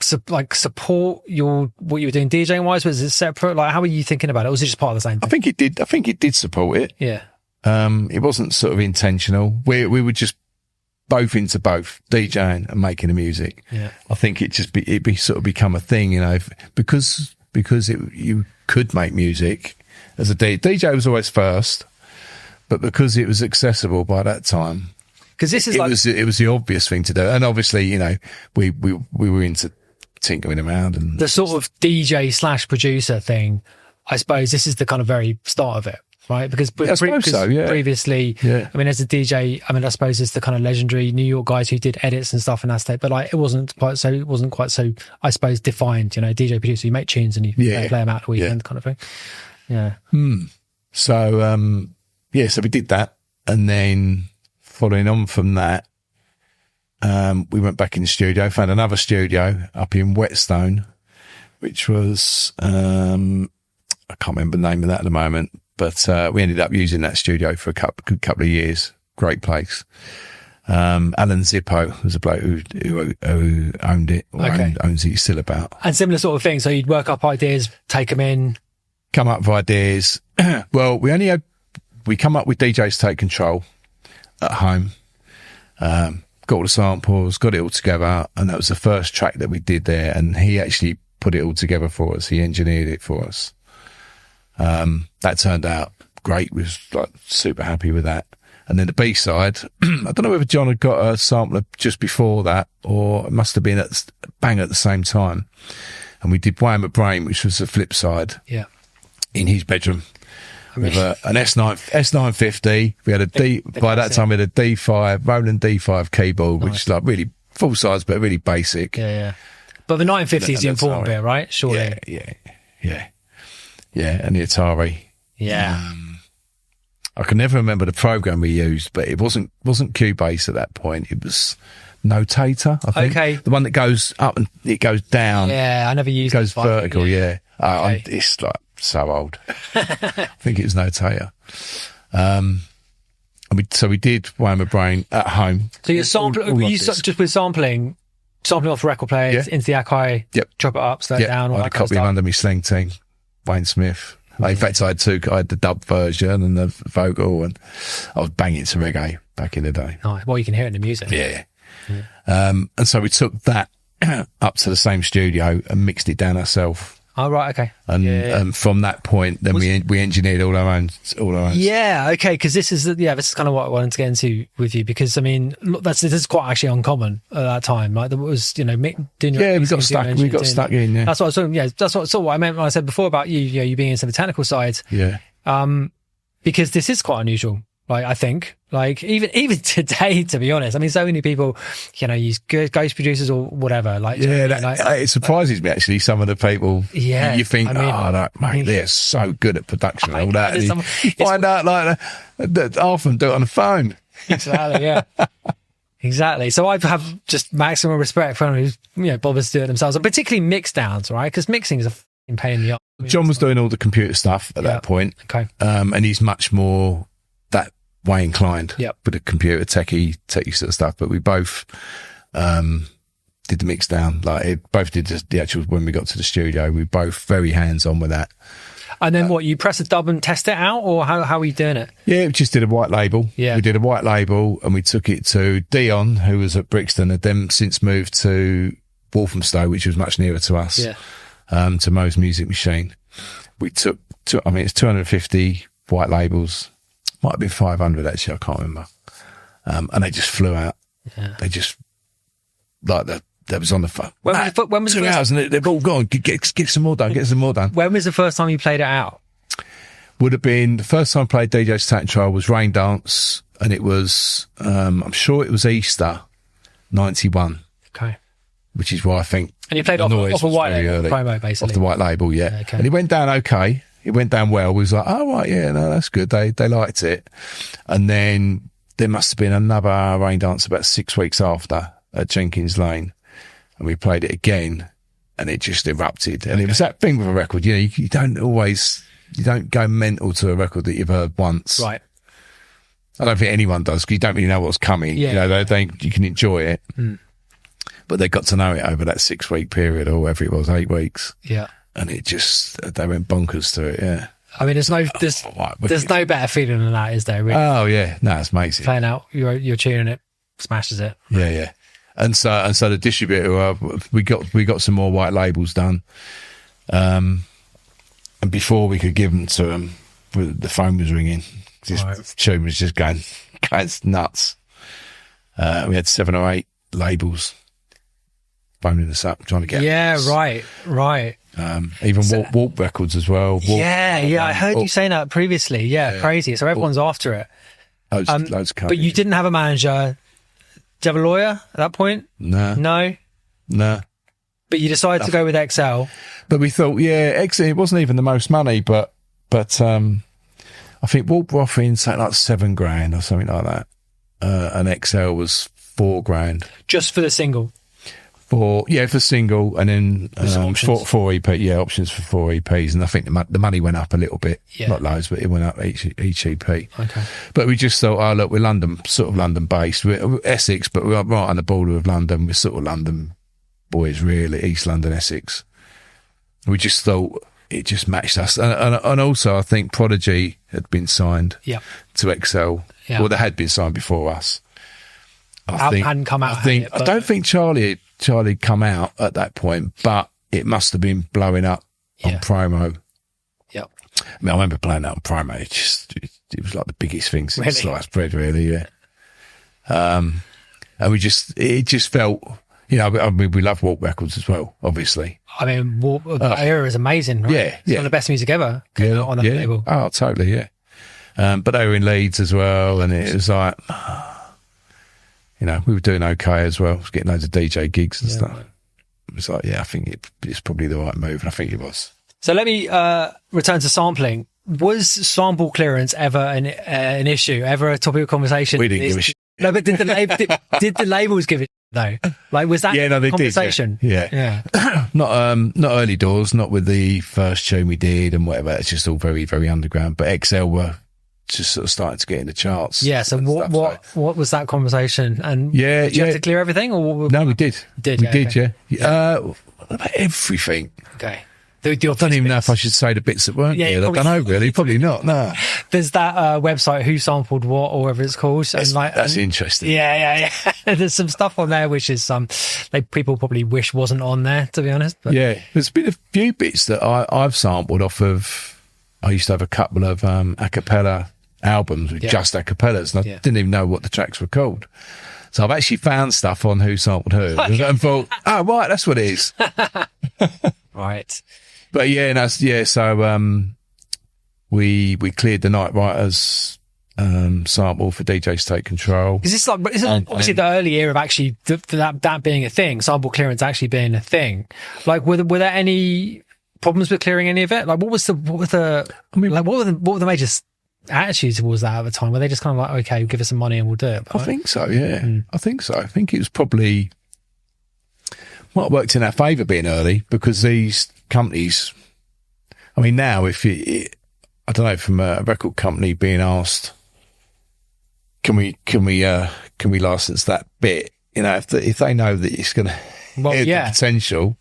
support what you were doing DJing wise? Was it separate? Like, how were you thinking about it? Or was it just part of the same thing? I think it did support it. Yeah. It wasn't sort of intentional. We were just both into both DJing and making the music. Yeah. I think it sort of become a thing, because you could make music. As a DJ was always first, but because it was accessible by that time, because this is it was the obvious thing to do, and obviously we were into tinkering around and the sort of DJ / producer thing. I suppose this is the kind of very start of it, right? Because previously, I mean, as a DJ, I mean, I suppose it's the kind of legendary New York guys who did edits and stuff in that state, but like it wasn't quite so. I suppose defined, DJ producer. You make tunes and you play them out the weekend, kind of thing. Yeah. So, so we did that. And then following on from that, we went back in the studio, found another studio up in Whetstone, which was, I can't remember the name of that at the moment, but, we ended up using that studio for a good couple of years. Great place. Alan Zippo was a bloke who owned it, or owns it still about. And similar sort of thing. So you'd work up ideas, take them in. Come up with ideas. Well, we come up with DJs to take control at home. Got all the samples, got it all together, and that was the first track that we did there. And he actually put it all together for us. He engineered it for us. That turned out great. We was super happy with that. And then the B side, I don't know whether John had got a sampler just before that, or it must have been bang at the same time. And we did Wham at Brain, which was the flip side. Yeah. In his bedroom, with an S950. We had by that time we had a D5, Roland D5 keyboard, which is like really full size, but really basic. Yeah. But the 950 is the important bit, right? Surely. Yeah. And the Atari. Yeah. I can never remember the program we used, but it wasn't Cubase at that point. It was Notator, I think. Okay. The one that goes up and it goes down. Yeah, I never used it. It goes vertical, yeah. Okay. It's like so old. I think it was Notator. So we did Wham Brain at home. So you're just with sampling off record players into the Akai, drop it up, slow it down, all I had that a copy of Under Me Sling Team. Wayne Smith. In fact, I had the dub version and the vocal, and I was banging to reggae back in the day. Nice. Well, you can hear it in the music. Yeah. And so we took that up to the same studio and mixed it down ourselves. Oh, right, okay. And from that point, then we engineered all our own. Yeah, okay, because this is kind of what I wanted to get into with you, because I mean, look, this is quite actually uncommon at that time. Like there was, doing your we got stuck in. Yeah, that's what I was talking. Yeah, that's what I meant when I said before about you being into the technical side. Yeah. Because this is quite unusual. Like I think, like even today, to be honest, I mean, so many people, use ghost producers or whatever. Like, it surprises me actually. Some of the people, you think, mate, they're so good at production and all that. And you find out like that half of them do it on the phone. Exactly. Yeah. Exactly. So I have just maximum respect for anyone who bothers to do it themselves, and particularly mix downs, right? Because mixing is a fucking pain in the ass. John was doing all the computer stuff at that point. Okay. And he's much more that way inclined with the computer techie sort of stuff. But we both did the mix down. Both did the actual, when we got to the studio, we were both very hands on with that. And then what, you press a dub and test it out, or how are you doing it? Yeah, we just did a white label. Yeah. We did a white label and we took it to Dion, who was at Brixton, and then since moved to Walthamstow, which was much nearer to us, to Mo's Music Machine. We took, it's 250 white labels. Might have been 500 actually, I can't remember. And they just flew out. Yeah. They just, that was on the phone. When was 2 hours and they've all gone, get some more done, get some more done. When was the first time you played it out? Would have been, the first time I played DJ Stat Trial was Raindance, and it was, I'm sure it was Easter 91. Okay. Which is why I think. And you played off a white label promo, basically. Off the white label, yeah. Okay. And it went down okay. It went down well. We was like, oh, right, yeah, no, that's good. They liked it. And then there must have been another Raindance about 6 weeks after at Jenkins Lane. And we played it again and it just erupted. And it was that thing with a record, you don't go mental to a record that you've heard once. Right. I don't think anyone does, because you don't really know what's coming. Yeah. You can enjoy it. Mm. But they got to know it over that 6 week period, or whatever it was, 8 weeks. Yeah. And it just, they went bonkers to it, yeah. I mean, there's no better feeling than that, is there, really? Oh, yeah. No, it's amazing. Playing out, you're tuning it, smashes it. Yeah, yeah. And so the distributor, we got some more white labels done. And before we could give them to them, the phone was ringing. This tune was just going nuts. We had 7 or 8 labels phoning us up, trying to get us. Right. Even Warp Records as well. I heard you saying that previously. Yeah, crazy. So everyone's after it. Loads but you didn't have a manager. Did you have a lawyer at that point? No. But you decided to go with XL. But we thought, XL, it wasn't even the most money, but I think Warp were offering something like $7,000 or something like that. And XL was $4,000. Just for the single? For single, and then four EP, options for 4 EPs, and I think the money went up a little bit, not loads, but it went up each EP. Okay. But we just thought, look, we're London based, we're Essex, but we're right on the border of London. We're sort of London boys, really, East London, Essex. We just thought it just matched us, and also I think Prodigy had been signed to XL, or they had been signed before us. Hadn't come out. I don't think Charlie come out at that point, but it must have been blowing up on promo. Yep. I mean, I remember playing that on promo. It was like the biggest thing since sliced bread, really. Yeah. And it just felt, I mean, we love Warp Records as well, obviously. I mean, Warp era is amazing, right? Yeah. It's one of the best music ever on that label. Oh, totally. Yeah. But they were in Leeds as well, and it was like, we were doing okay as well. Getting loads of DJ gigs and stuff. Man. It was like, I think it's probably the right move, and I think it was. So let me return to sampling. Was sample clearance ever an issue? Ever a topic of conversation? We didn't give a shit. No, but did the labels give it though? Like, was that they conversation? Did, yeah. Not early doors, not with the first tune we did and whatever. It's just all very, very underground. But XL were just sort of starting to get in the charts. Yeah. So what was that conversation? And did you have to clear everything, or no? We did. We did. Yeah. About everything. Okay. I don't even know if I should say the bits that weren't good. I don't know, really. Probably not, no. There's that website, Who Sampled What, or whatever it's called. That's interesting. Yeah. There's some stuff on there which is people probably wish wasn't on there, to be honest. But. Yeah, there's been a few bits that I've sampled off of. I used to have a couple of a cappella albums with just a cappellas, and I didn't even know what the tracks were called. So I've actually found stuff on Who Sampled Who and thought, oh, right, that's what it is. Right. But so we cleared the Night Writers sample for DJs Take Control. Is this obviously the early era of actually that being a thing, sample clearance actually being a thing? Like, were there any problems with clearing any of it? Like, what were the major attitudes towards that at the time? Were they just kind of like, okay, give us some money and we'll do it? I think so, yeah. I think so. I think it was probably what worked in our favour being early, because these companies, I mean, now I don't know, from a record company being asked, can we license that bit? You know, if they know that it's going to hit the potential,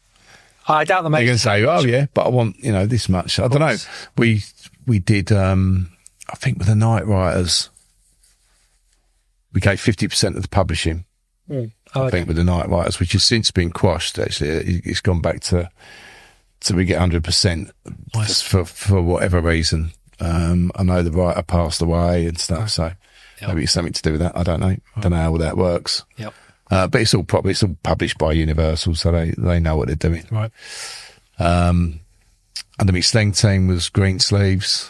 I doubt they're going to say, oh yeah, but I want, this much. I don't know. We did, I think with the Night Writers, we gave 50% of the publishing. I think with the Night Writers, which has since been quashed. Actually, it's gone back to we get 100% for whatever reason. I know the writer passed away and stuff, so maybe it's something to do with that. I don't know. Don't know how all that works. Yep. But it's all published by Universal, so they know what they're doing. Right. Under my slang team was Green Sleeves,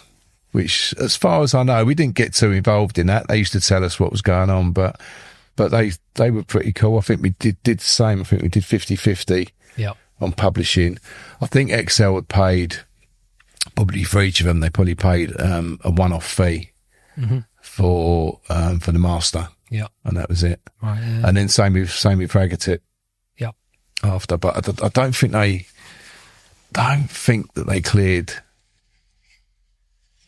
which, as far as I know, we didn't get too involved in that. They used to tell us what was going on, but they were pretty cool. I think we did the same. I think we did 50-50 on publishing. I think XL had paid, probably for each of them, they probably paid a one-off fee for the master. Yeah. And that was it. Right. Yeah. And then same with Ragga Tip. Yeah. After, but I don't think that they cleared.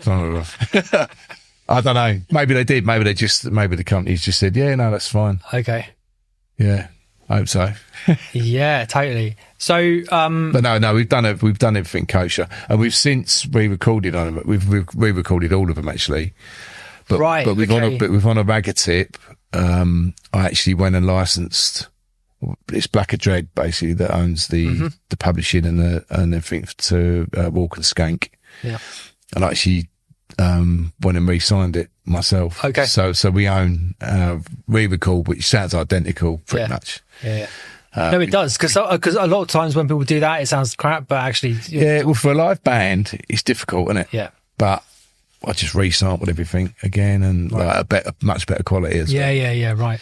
I don't know. Maybe they did. Maybe the companies just said, yeah, no, that's fine. Okay. Yeah. I hope so. Yeah, totally. So, but no, we've done everything kosher, and we've since re-recorded on them. We've re-recorded all of them actually. But with On A Ragga Tip, I actually went and licensed. It's Blacker Dread basically that owns the publishing and everything to Walk and Skank. Yeah. And I actually went and re-signed it myself. Okay. So we own re-record, which sounds identical pretty much. Yeah. No, it does, because a lot of times when people do that, it sounds crap, but actually, well, for a live band, it's difficult, isn't it? Yeah. But I just re-sampled everything again, and much better quality as well. Yeah, right.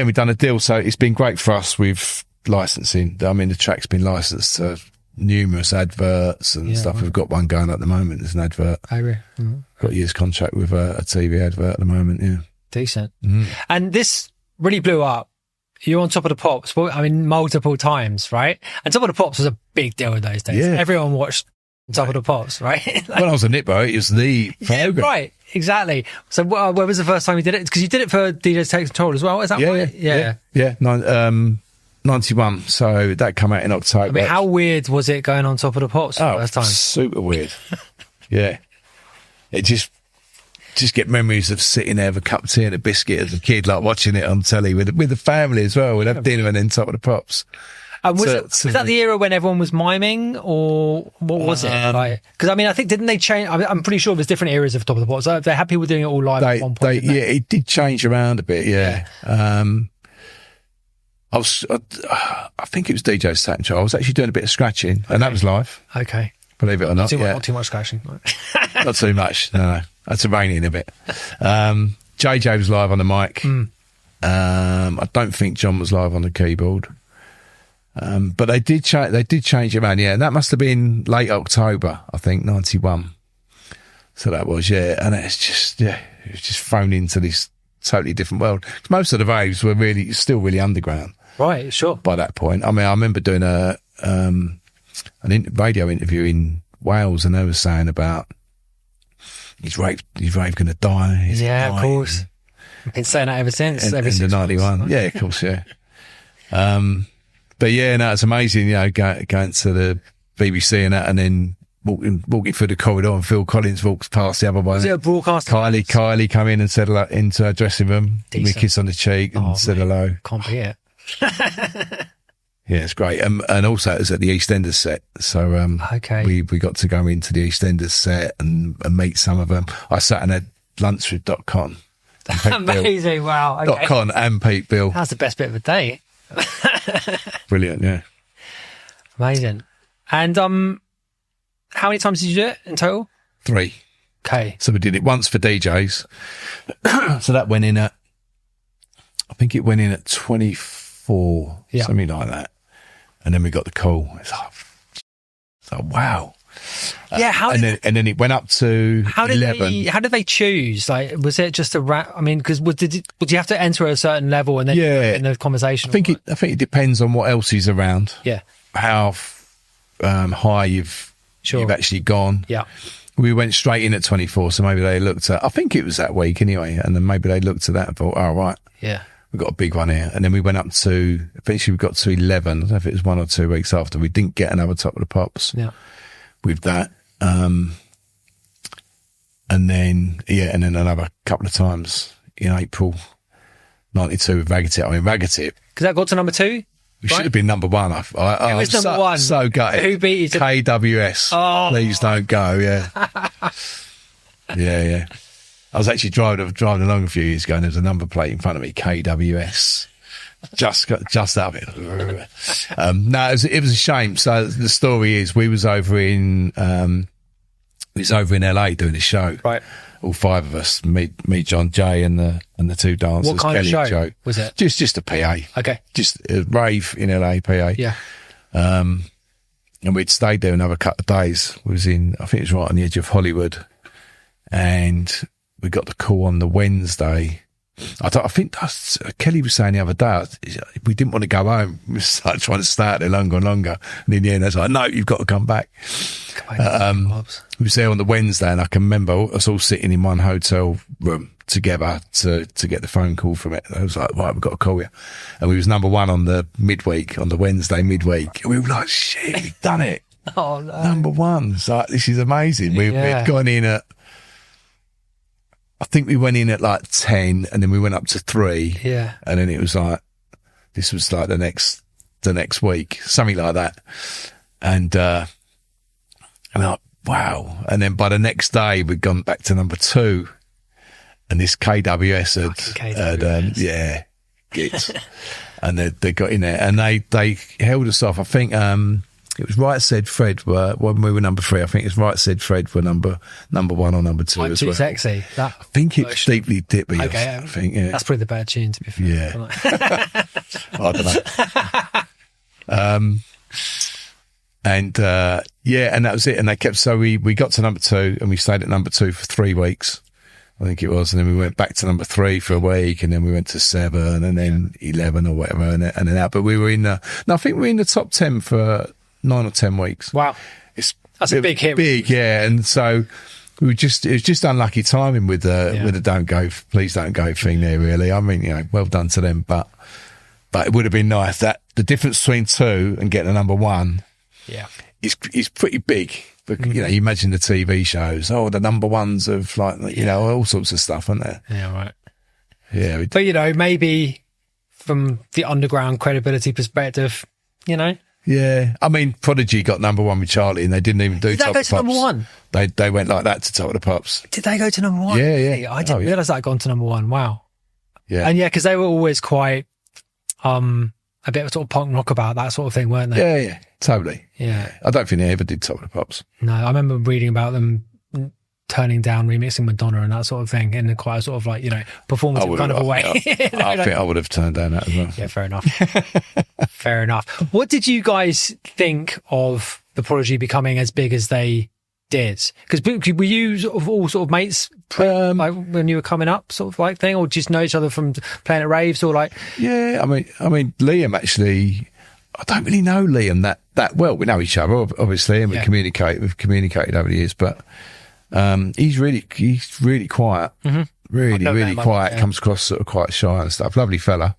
We've done a deal, so it's been great for us with licensing. I mean, the track's been licensed to numerous adverts and stuff. Right. We've got one going at the moment. There's an advert. Oh, really? Mm-hmm. Got a year's contract with a TV advert at the moment. Yeah, decent. And this really blew up. You're on Top of the Pops. I mean, multiple times, right? And Top of the Pops was a big deal in those days. Yeah. Everyone watched Top of the Pops, right? When I was a Nippo, it was the program. Yeah, right, exactly. So where was the first time you did it? Because you did it for DJs Take Control as well, is that right? Yeah. 91. So that came out in October. I mean, how weird was it going on Top of the Pops for the first time? Super weird. Yeah. It just get memories of sitting there with a cup of tea and a biscuit as a kid, like watching it on telly with the family as well. We'd have dinner and then Top of the Pops. Was that the era when everyone was miming, or what was it? Because I mean, I think, didn't they change? I'm pretty sure there's different eras of Top of the Pops. So they're happy with doing it all live at one point. It did change around a bit. Yeah. I think it was DJ's Take Control. I was actually doing a bit of scratching, and that was live. Okay. Believe it or not. Not too much scratching. Not too much. No. That's raining a bit. JJ was live on the mic. I don't think John was live on the keyboard. But they did change it around, and that must have been late October, I think, 91. So that was, and it's just, it was just thrown into this totally different world. Most of the raves were still really underground. Right, sure. By that point. I mean, I remember doing a radio interview in Wales, and they were saying about, is Rave going to die? Of course. I've been saying that ever since. In the 91. Yeah, of course, yeah. But it's amazing, going to the BBC and that, and then walking through the corridor, and Phil Collins walks past the other one. Was it a broadcast? Kylie come in and said hello into her dressing room, give me a kiss on the cheek, and said hello. Can't be it. Yeah, it's great. And also it was at the EastEnders set. So we got to go into the EastEnders set and meet some of them. I sat and had lunch with .con. Amazing, wow. Okay. .con and Pete Bill. That's the best bit of the day. Brilliant, yeah. Amazing. And how many times did you do it in total? 3. Okay. So we did it once for DJs. So that went in at, I think it went in at 24, something like that. And then we got the call. It's like wow. Yeah, and then it went up to 11. How did they choose? Like, was it just I mean, because would you have to enter a certain level and then in the conversation? I think it depends on what else is around. Yeah. How high you've actually gone. Yeah. We went straight in at 24, so maybe they looked at, I think it was that week anyway, and then maybe they looked at that and thought, oh, right. Yeah. We've got a big one here. And then we went up to, eventually we got to 11. I don't know if it was 1 or 2 weeks after. We didn't get another Top of the Pops with that. And then another couple of times in April 92 with Ragga Tip. I mean, Ragga Tip. Because that got to number 2? We should have been number 1. It was number 1. So gutted. Who beat you? KWS. Oh. Please don't go, yeah. yeah. I was actually driving along a few years ago, and there was a number plate in front of me, KWS. Just up it. No, it was a shame. So the story is, we was over in LA doing a show. Right. All 5 of us, me, John, Jay, and the 2 dancers. What kind Kelly, of show Joe. was it? Just a PA. Okay. Just a rave in LA, PA. Yeah. And we'd stayed there another couple of days. We was in, I think it was right on the edge of Hollywood, and we got the call on the Wednesday. I think Kelly was saying the other day, we didn't want to go home. We started trying to stay out there longer and longer. And in the end, I was like, no, you've got to come back. We was there on the Wednesday, and I can remember us all sitting in one hotel room together to get the phone call from it. I was like, right, we've got to call you. And we was number 1 on the midweek, on the Wednesday midweek. And we were like, shit, we've done it. Oh, no. Number 1. It's like, this is amazing. We'd gone in at, I think we went in at like 10, and then we went up to 3. Yeah. And then it was like, this was like the next week, something like that. And I'm like, wow. And then by the next day, we'd gone back to number 2, and this KWS had gits. And they got in there, and they held us off. I think, it was Right Said Fred when we were number 3. I think it's Right Said Fred were number 1 or number 2 like as too well. Sexy. I think it's Deeply Dippy. Okay, I think, yeah. That's probably the bad tune, to be fair. Yeah. I don't know. And that was it. And they kept, so we got to number 2, and we stayed at number 2 for 3 weeks, I think it was. And then we went back to number 3 for a week, and then we went to 7, and then 11 or whatever, and then out. But we were I think we were in the top 10 for 9 or 10 weeks. Wow. That's a big hit. Big, yeah. And so it was just unlucky timing with the please don't go thing there, really. I mean, well done to them, but it would have been nice. That the difference between 2 and getting a number 1 is pretty big. But, you imagine the TV shows, the number 1s of all sorts of stuff, aren't there? Yeah, right. Yeah. But, maybe from the underground credibility perspective, Yeah, I mean, Prodigy got number 1 with Charlie, and they didn't even do Top of the Pops. Did that go to number 1? They went like that to Top of the Pops. Did they go to number 1? Yeah. I didn't realise that had gone to number 1. Wow. Yeah. And because they were always quite a bit of sort of punk rock about that sort of thing, weren't they? Yeah, totally. Yeah. I don't think they ever did Top of the Pops. No, I remember reading about them turning down remixing Madonna and that sort of thing in quite a sort of performative kind of a way. I think I would have turned down that as well. Yeah, fair enough. Fair enough. What did you guys think of the Prodigy becoming as big as they did? Because were you all sort of mates when you were coming up, sort of thing, or just know each other from playing at raves, or Yeah, I mean, Liam actually, I don't really know Liam that well. We know each other obviously, and we've communicated over the years, but he's really quiet, really quiet. Comes across sort of quite shy and stuff. Lovely fella,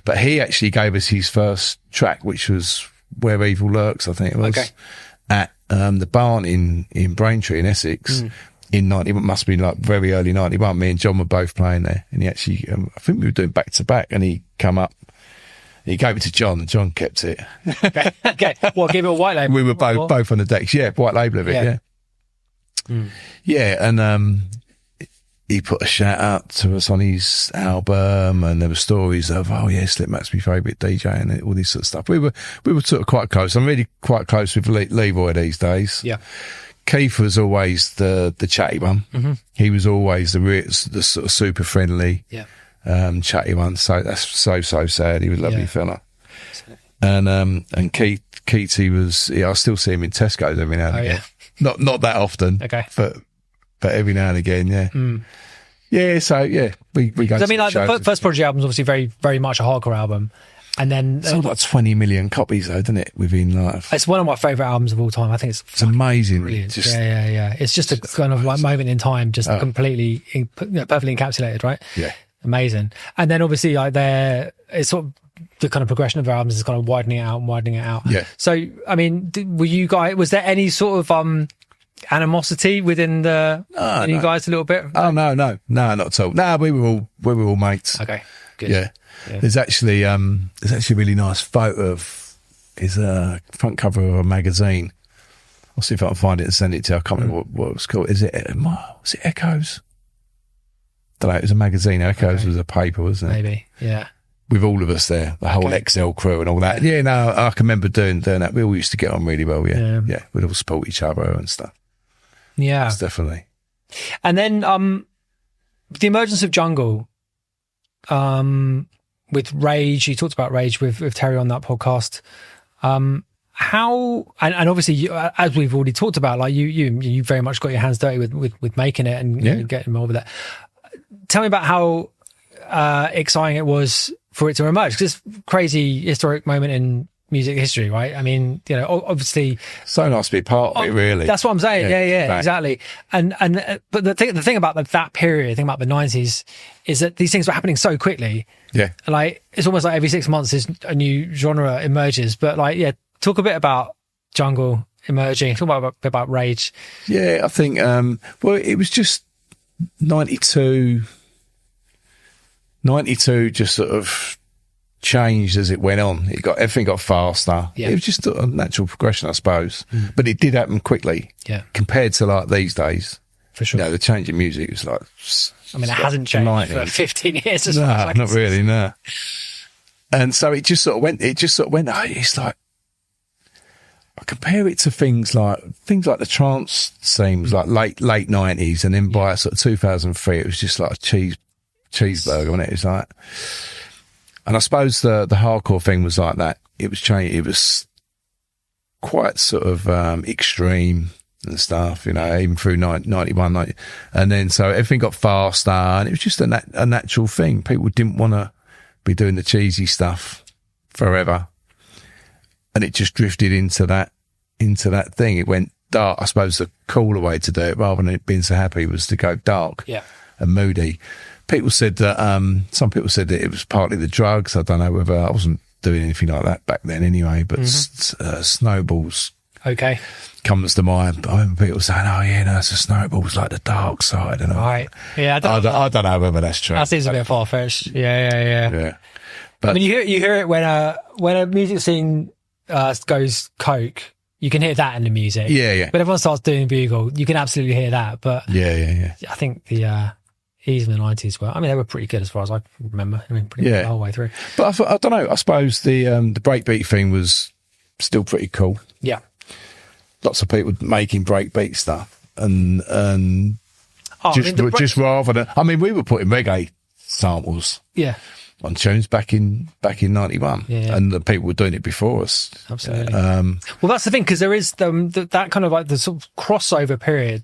but he actually gave us his first track, which was Where Evil Lurks, I think it was. Okay. at the barn in Braintree in Essex in 90. It must be like very early 91. Me and John were both playing there, and he actually, I think we were doing back to back, and he come up. He gave it to John, and John kept it. Okay. Well, give it a white label. We were both on the decks. Yeah, white label of it. Yeah. Yeah, and he put a shout out to us on his album, and there were stories of, Slipmatt's my favourite DJ and all this sort of stuff. We were sort of quite close. I'm really quite close with Leroy these days. Yeah. Keith was always the chatty one. Mm-hmm. He was always the sort of super friendly, chatty one. So that's so sad. He was a lovely fella. And Keith, I still see him in Tesco's every now and again. Yeah. Not that often. Okay. But every now and again, yeah. Yeah, so we go. I mean, like the first Prodigy album is obviously very, very much a hardcore album. And then it's like 20 million copies, though, doesn't it? Within life, it's one of my favourite albums of all time. I think it's amazing. Brilliant. It's just a kind of like moment in time, just completely, perfectly encapsulated, right? Yeah, amazing. And then obviously, like it's sort of the kind of progression of their albums is kind of widening it out. Yeah. So, I mean, was there any sort of animosity within you guys a little bit? Oh no, not at all. No, we were all mates. Okay, good. Yeah. There's actually a really nice photo of his front cover of a magazine. I'll see if I can find it and send it to you. I can't remember what it was called. Was it Echoes? Don't know. It was a magazine. Echoes was a paper, wasn't it? Maybe. Yeah. With all of us there, the whole XL crew and all that. Yeah. No, I can remember doing that. We all used to get on really well. Yeah. We'd all support each other and stuff. Yeah, that's definitely. And then the emergence of jungle. With Rage, you talked about Rage with Terry on that podcast. How and obviously as we've already talked about, like you very much got your hands dirty with making it and getting involved with that. Tell me about how exciting it was for it to emerge, because it's a crazy historic moment in music history, right? I mean, obviously, so nice to be part of it. Really, that's what I'm saying. Yeah, exactly. And but the thing about that period, the thing about the 90s, is that these things were happening so quickly. Yeah, like it's almost like every 6 months is a new genre emerges. But talk a bit about jungle emerging. Talk about Rage. Yeah, I think it was just 92 just sort of changed as it went on. Everything got faster. Yeah. It was just a natural progression, I suppose. But it did happen quickly. Yeah. Compared to like these days. For sure. The change in music was like, I mean, it hasn't changed for 15 years as well. No, not really, no. And so it just sort of went, it's like, I compare it to things like the trance scenes, like late 90s, and then by sort of 2003, it was just like a cheeseburger, wasn't it? It was like, and I suppose the hardcore thing was like that. It was changed. It was quite sort of extreme and stuff, even through 91, 90. And then so everything got faster, and it was just a natural thing. People didn't want to be doing the cheesy stuff forever, and it just drifted into that thing. It went dark. I suppose the cooler way to do it, rather than it being so happy, was to go dark and moody. People said that some people said that it was partly the drugs. I don't know whether I wasn't doing anything like that back then anyway, but Snowballs comes to mind. I remember people saying, it's a Snowballs, like the dark side. And right. Yeah, I don't know whether that's true. That seems a bit far-fetched. Yeah. But I mean, you hear it when a music scene goes coke. You can hear that in the music. Yeah. But everyone starts doing bugle. You can absolutely hear that. But yeah. I think the E's in the 90s were, I mean, they were pretty good as far as I remember. I mean, pretty good the whole way through. But I don't know. I suppose the breakbeat thing was still pretty cool. Yeah. Lots of people making breakbeat stuff, and just rather than, I mean, we were putting reggae samples. Yeah. On tunes back in 91, and the people were doing it before us. Absolutely. Well, that's the thing, because there is that kind of like the sort of crossover period.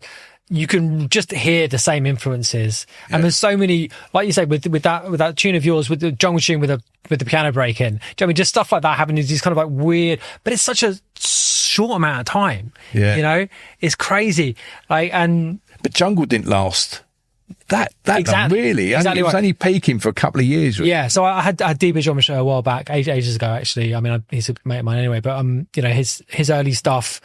You can just hear the same influences, and there's so many, like you say, with that tune of yours, with the jungle tune with the piano break in. Do you know what I mean? Just stuff like that happening, these kind of like weird, but it's such a short amount of time. Yeah, it's crazy. But jungle didn't last that exactly, long, really. Exactly, it was only peaking for a couple of years. Really. Yeah, so I had D-Bridge on my show a while back, ages ago actually. I mean, he's a mate of mine anyway, but his early stuff.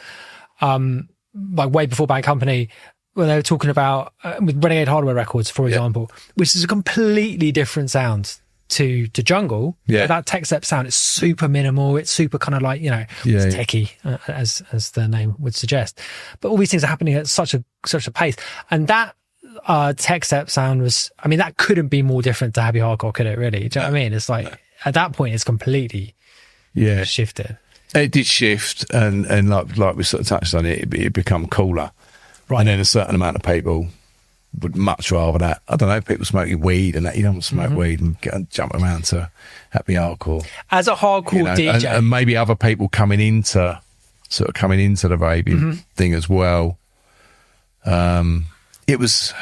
like way before Bad Company, when they were talking about with Renegade Hardware Records, for example, which is a completely different sound to Jungle. That tech step sound is super minimal. It's super kind of like, you know, it's techie, as the name would suggest. But all these things are happening at such a pace, and that tech step sound was, I mean, that couldn't be more different to Happy Hardcore, could it? Really? Do you know what I mean? It's like at that point, it's completely shifted. It did shift, and like we sort of touched on it, it become cooler, right? And then a certain amount of people would much rather that. I don't know, people smoking weed and that. You don't smoke weed and jump around to Happy Hardcore as a hardcore DJ, and maybe other people coming into the raving thing as well. It was,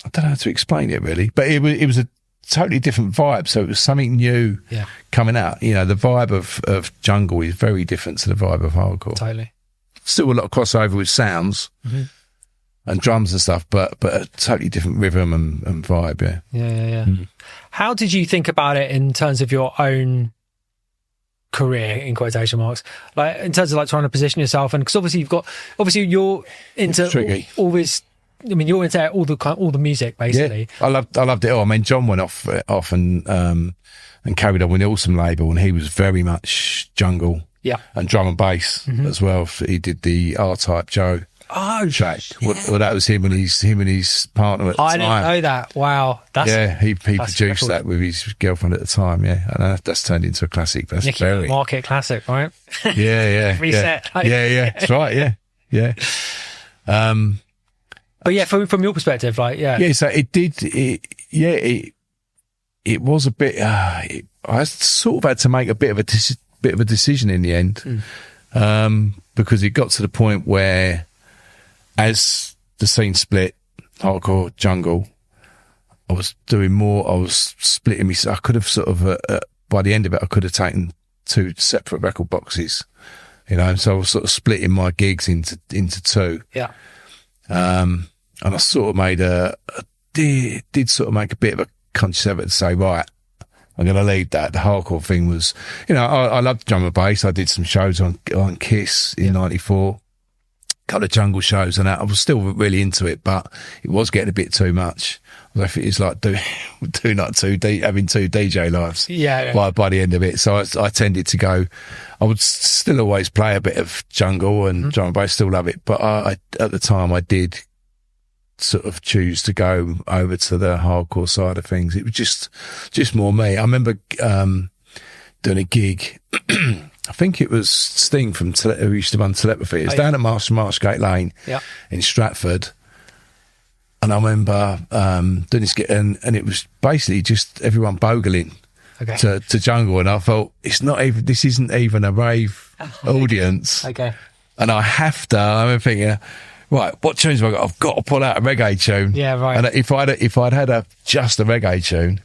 I don't know how to explain it really, but it was a totally different vibe. So it was something new coming out. You know, the vibe of Jungle is very different to the vibe of hardcore. Totally. Still a lot of crossover with sounds and drums and stuff, but a totally different rhythm and vibe. Yeah. How did you think about it in terms of your own career, in quotation marks, like in terms of like trying to position yourself? And because obviously you're into all this. I mean, you're into all the music basically. I loved it all. I mean, John went off and carried on with the Awesome label, and he was very much jungle, and drum and bass as well. He did the R-Type Joe track. Well, that was him and his partner at the time. I didn't know that. Wow, he produced that with his girlfriend at the time. And that's turned into a classic. That's Nicky very market classic, right? Reset. That's right. Yeah. But from your perspective, so it was a bit. I sort of had to make a bit of a decision in the end, because it got to the point where, as the scene split, hardcore, jungle, I was doing more. I was splitting me. I could have sort of by the end of it, I could have taken 2 separate record boxes, you know. So I was sort of splitting my gigs into 2. Yeah. And I sort of did sort of make a bit of a conscious effort to say, right, I'm going to leave that. The hardcore thing was, you know, I loved drum and bass. I did some shows on Kiss in '94, a couple of jungle shows and that. I was still really into it, but it was getting a bit too much. I think it's like having 2 DJ lives by the end of it. So I tended to go, I would still always play a bit of jungle and drum and bass, still love it. But at the time I did sort of choose to go over to the hardcore side of things. It was just more me. I remember doing a gig. I think it was Sting who used to run Telepathy. It was down at Marshgate Lane in Stratford. And I remember doing this gig, and it was basically just everyone bogling to jungle. And I thought, this isn't even a rave audience. Okay. And I remember thinking, right, what tunes have I got? I've got to pull out a reggae tune. Yeah, right. And if I'd had just a reggae tune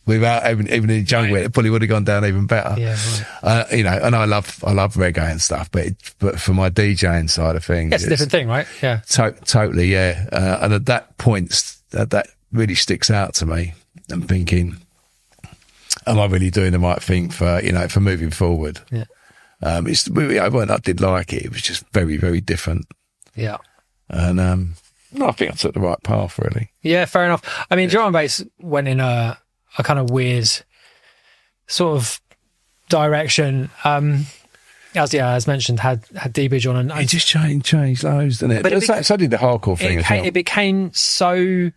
without even in the jungle, it probably would have gone down even better. Yeah, right. You know, and I love reggae and stuff, but for my DJing side of things, it's a different thing, right? Yeah, totally, yeah. And at that point, that really sticks out to me. I'm thinking, am I really doing the right thing for moving forward? Yeah. When I did like it, it was just very, very different. Yeah. And I think I took the right path, really. Yeah, fair enough. I mean, drum and bass went in a kind of weird sort of direction. As mentioned, had Deepage on, and it just changed loads, didn't it? But so did the hardcore thing as well. It became so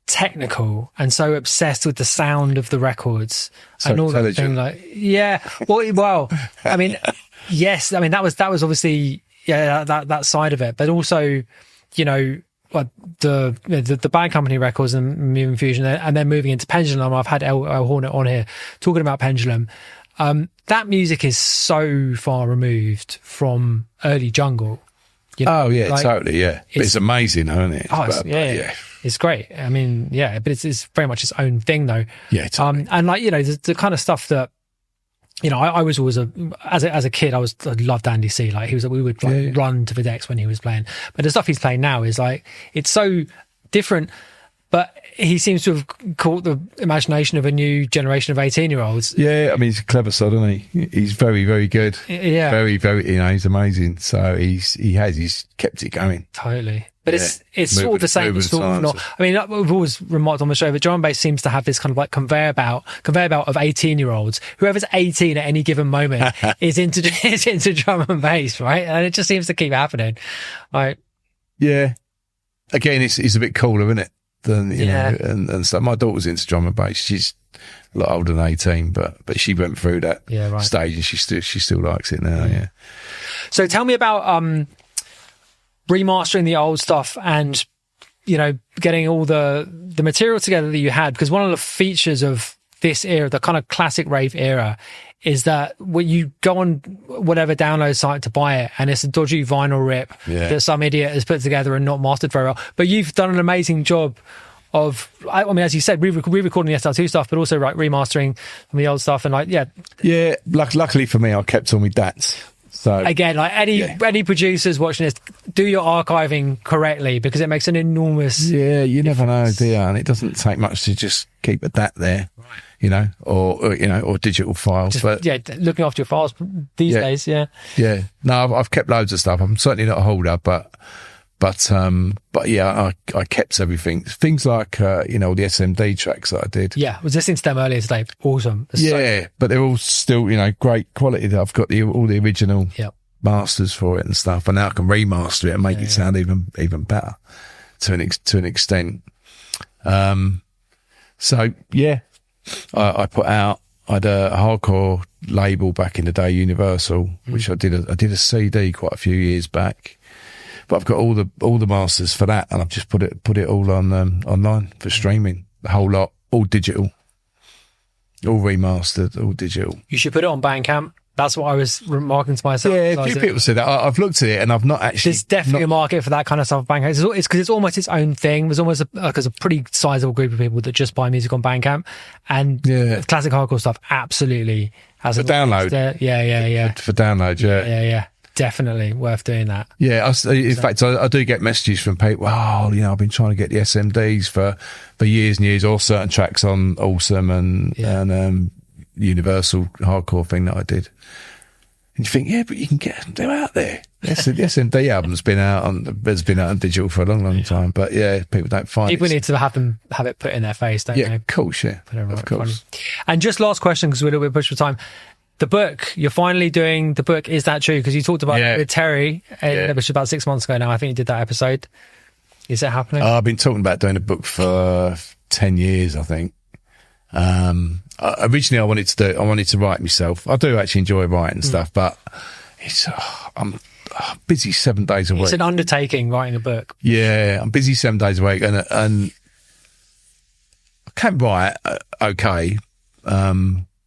technical and so obsessed with the sound of the records and all that thing. Well, I mean, yes, I mean that was obviously that side of it, but also, you know, like the Bad Company records and Moving Fusion, and then moving into Pendulum. I've had El Hornet on here talking about Pendulum. That music is so far removed from early jungle. You know? Oh yeah, totally, yeah. It's amazing, isn't it? It's great. I mean, but it's very much its own thing, though. Yeah, totally. And like, you know, the kind of stuff that, you know, I was always as a kid, I loved Andy C. Like we would run to the decks when he was playing. But the stuff he's playing now is like, it's so different, but he seems to have caught the imagination of a new generation of 18-year-olds. Yeah, I mean, he's a clever sod, isn't he? He's very, very good. Yeah. Very, very, he's amazing. So he's kept it going. Totally. But it's sort of the same. It's sort of not. I mean, we've always remarked on the show that drum and bass seems to have this kind of like conveyor belt of 18-year-olds. Whoever's 18 at any given moment is into drum and bass, right? And it just seems to keep happening. Right. Yeah. Again, it's a bit cooler, isn't it? Than you know, and stuff. My daughter's into drum and bass. She's a lot older than 18, but she went through that stage, and she still likes it now. Yeah. So tell me about remastering the old stuff and, you know, getting all the material together that you had, because one of the features of this era, the kind of classic rave era, is that when you go on whatever download site to buy it, and it's a dodgy vinyl rip that some idiot has put together and not mastered very well, but you've done an amazing job of, I mean, as you said, re-recording the SR2 stuff, but also like remastering some of the old stuff, and like luckily for me, I kept all my DATs. So again, like any producers watching this, do your archiving correctly, because it makes an enormous you never know, do you? And it doesn't take much to just keep a DAT there, you know, or digital files. But looking after your files these days. No, I've kept loads of stuff. I'm certainly not a holder, but yeah, I kept everything. Things like you know, the SMD tracks that I did. Yeah, I was listening to them earlier today. Awesome. But they're all still, you know, great quality. I've got all the original masters for it and stuff, and now I can remaster it and make it sound even better to an extent. So yeah, I put out. I had a hardcore label back in the day, Universal, which I did a CD quite a few years back. But I've got all the masters for that, and I've just put it all on online for streaming. The whole lot, all digital, all remastered, all digital. You should put it on Bandcamp. That's what I was remarking to myself. Yeah, a few people said that. I've looked at it, and I've not actually. There's definitely a market for that kind of stuff on Bandcamp. It's because it's almost its own thing. There's almost a pretty sizable group of people that just buy music on Bandcamp, and classic hardcore stuff absolutely has for download. Yeah. For download, yeah. Definitely worth doing that. Yeah, in fact, I do get messages from people. Oh, you know, I've been trying to get the SMDs for years and years, or certain tracks on Awesome and Universal Hardcore thing that I did. And you think, yeah, but you can get them out there. The SMD album's been out on digital for a long time, but yeah, people don't find it. People need to have it put in their face, don't they? Yeah, of course, yeah, of course. And just last question, because we're a little bit pushed for time. The book, you're finally doing the book. Is that true? Because you talked about it with Terry, which was about 6 months ago now. I think you did that episode. Is it happening? I've been talking about doing a book for 10 years, I think. Originally, I wanted to write myself. I do actually enjoy writing stuff, but I'm busy 7 days a week. It's an undertaking, writing a book. Yeah, I'm busy 7 days a week, and I can write okay,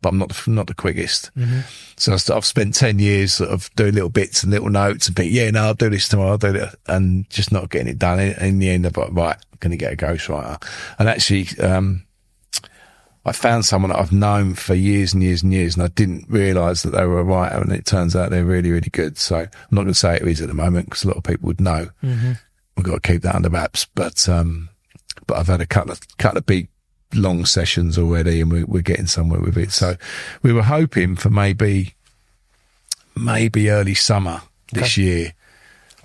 but I'm not the quickest. Mm-hmm. So I've spent 10 years sort of doing little bits and little notes and think, I'll do this tomorrow, I'll do it, and just not getting it done. In the end, I'm like, right, I'm going to get a ghostwriter. And actually, I found someone that I've known for years and years and years, and I didn't realise that they were a writer, and it turns out they're really, really good. So I'm not going to say who it is at the moment, because a lot of people would know. Mm-hmm. We've got to keep that under wraps. But I've had a couple of big, long sessions already, and we're getting somewhere with it. So we were hoping for maybe early summer this year.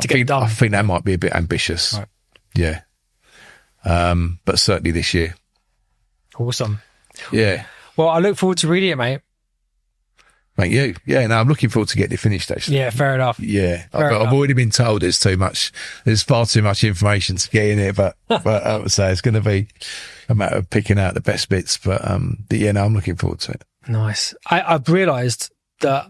To get it done. I think that might be a bit ambitious. Right. Yeah. But certainly this year. Awesome. Yeah. Well, I look forward to reading it, mate. Thank you. Yeah, no, I'm looking forward to getting it finished, actually. Yeah, fair enough. Yeah. I've already been told there's far too much information to get in it, but I would say it's going to be a matter of picking out the best bits. But I'm looking forward to it. Nice. I've realised that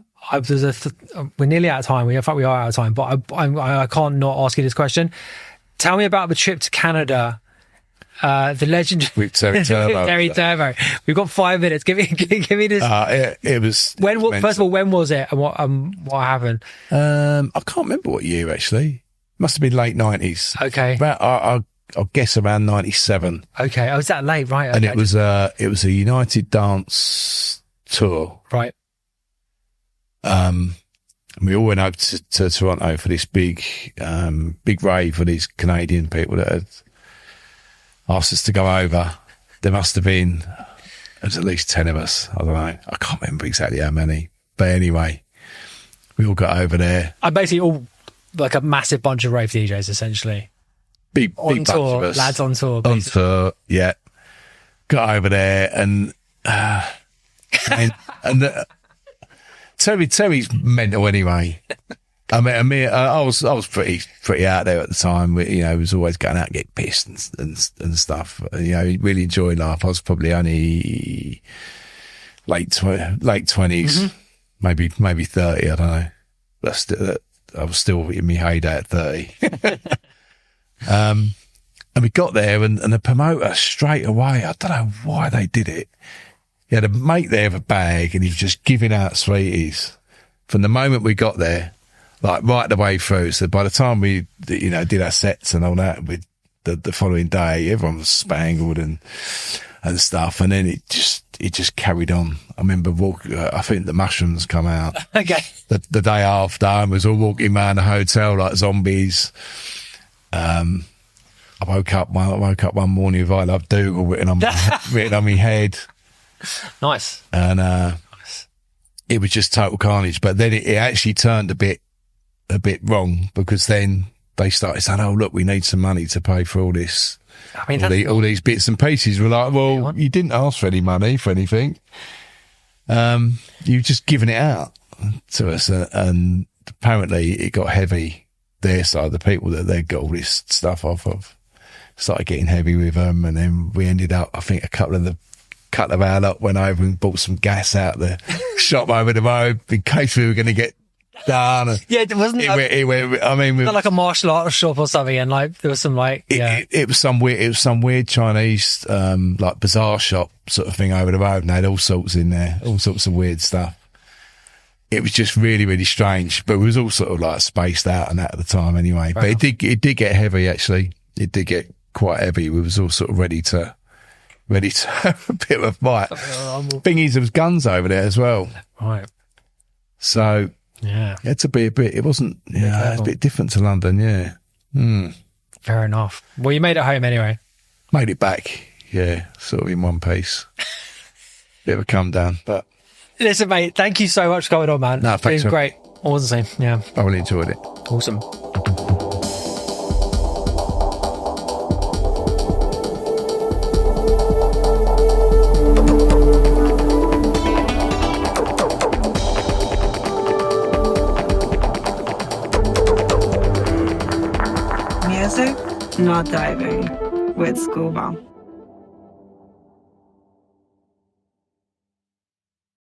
we're nearly out of time. In fact, we are out of time, but I can't not ask you this question. Tell me about the trip to Canada. The legend with Terry Turbo. Terry Turbo. We've got 5 minutes. Give me this. It was. First of all, when was it, and what happened? I can't remember what year actually. Must have been late 90s. Okay. I'll guess around 97. Okay. Oh, was that late? Right. Okay. And it was a United Dance tour. Right. We all went over to Toronto for this big rave for these Canadian people that asked us to go over. There must have been, there was at least 10 of us. I don't know. I can't remember exactly how many. But anyway, we all got over there. I basically all like a massive bunch of rave DJs, essentially. Big On bunch tour, of us. lads on tour. On Basically. tour, yeah. Got over there and Terry's mental anyway. I mean, I was pretty out there at the time. Was always going out and get pissed and stuff. Really enjoying life. I was probably only late 20s, maybe 30. I don't know. I was still in my heyday at 30. And we got there and the promoter straight away, I don't know why they did it. He had a mate there with a bag and he was just giving out sweeties from the moment we got there, like right the way through. So by the time we, did our sets and all that, with the following day, everyone was spangled and stuff. And then it just carried on. I remember I think the mushrooms come out. Okay. The day after, and was all walking around the hotel like zombies. I woke up one morning with I Love Dougal written on my head. Nice. And it was just total carnage. But then it actually turned a bit wrong, because then they started saying, "Oh, look, we need some money to pay for all this." I mean, all these bits and pieces. We're like, well, you didn't ask for any money for anything. You've just given it out to us. And apparently it got heavy their side. The people that they got all this stuff off of started getting heavy with them. And then we ended up, I think a couple of our lot went over and bought some gas out the shop over the road in case we were going to get done. yeah, it wasn't like a martial arts shop or something, and like there was some it was some weird Chinese like bazaar shop sort of thing over the road, and they had all sorts in there, all sorts of weird stuff. It was just really, really strange, but we was all sort of like spaced out and that at the time anyway. But it did get heavy actually. It did get quite heavy. We was all sort of ready to have a bit of a fight. Thing is, there was guns over there as well. Right. So yeah, it had to be a bit. It wasn't. Yeah, it's a bit different to London. Yeah. Fair enough. Well, you made it home anyway. Made it back. Yeah, sort of in one piece. Bit of a come down, but listen, mate. Thank you so much for going on, man. No, thanks. It's been great. All the same. Yeah, I really enjoyed it. Awesome. Music, not diving, with Scuba.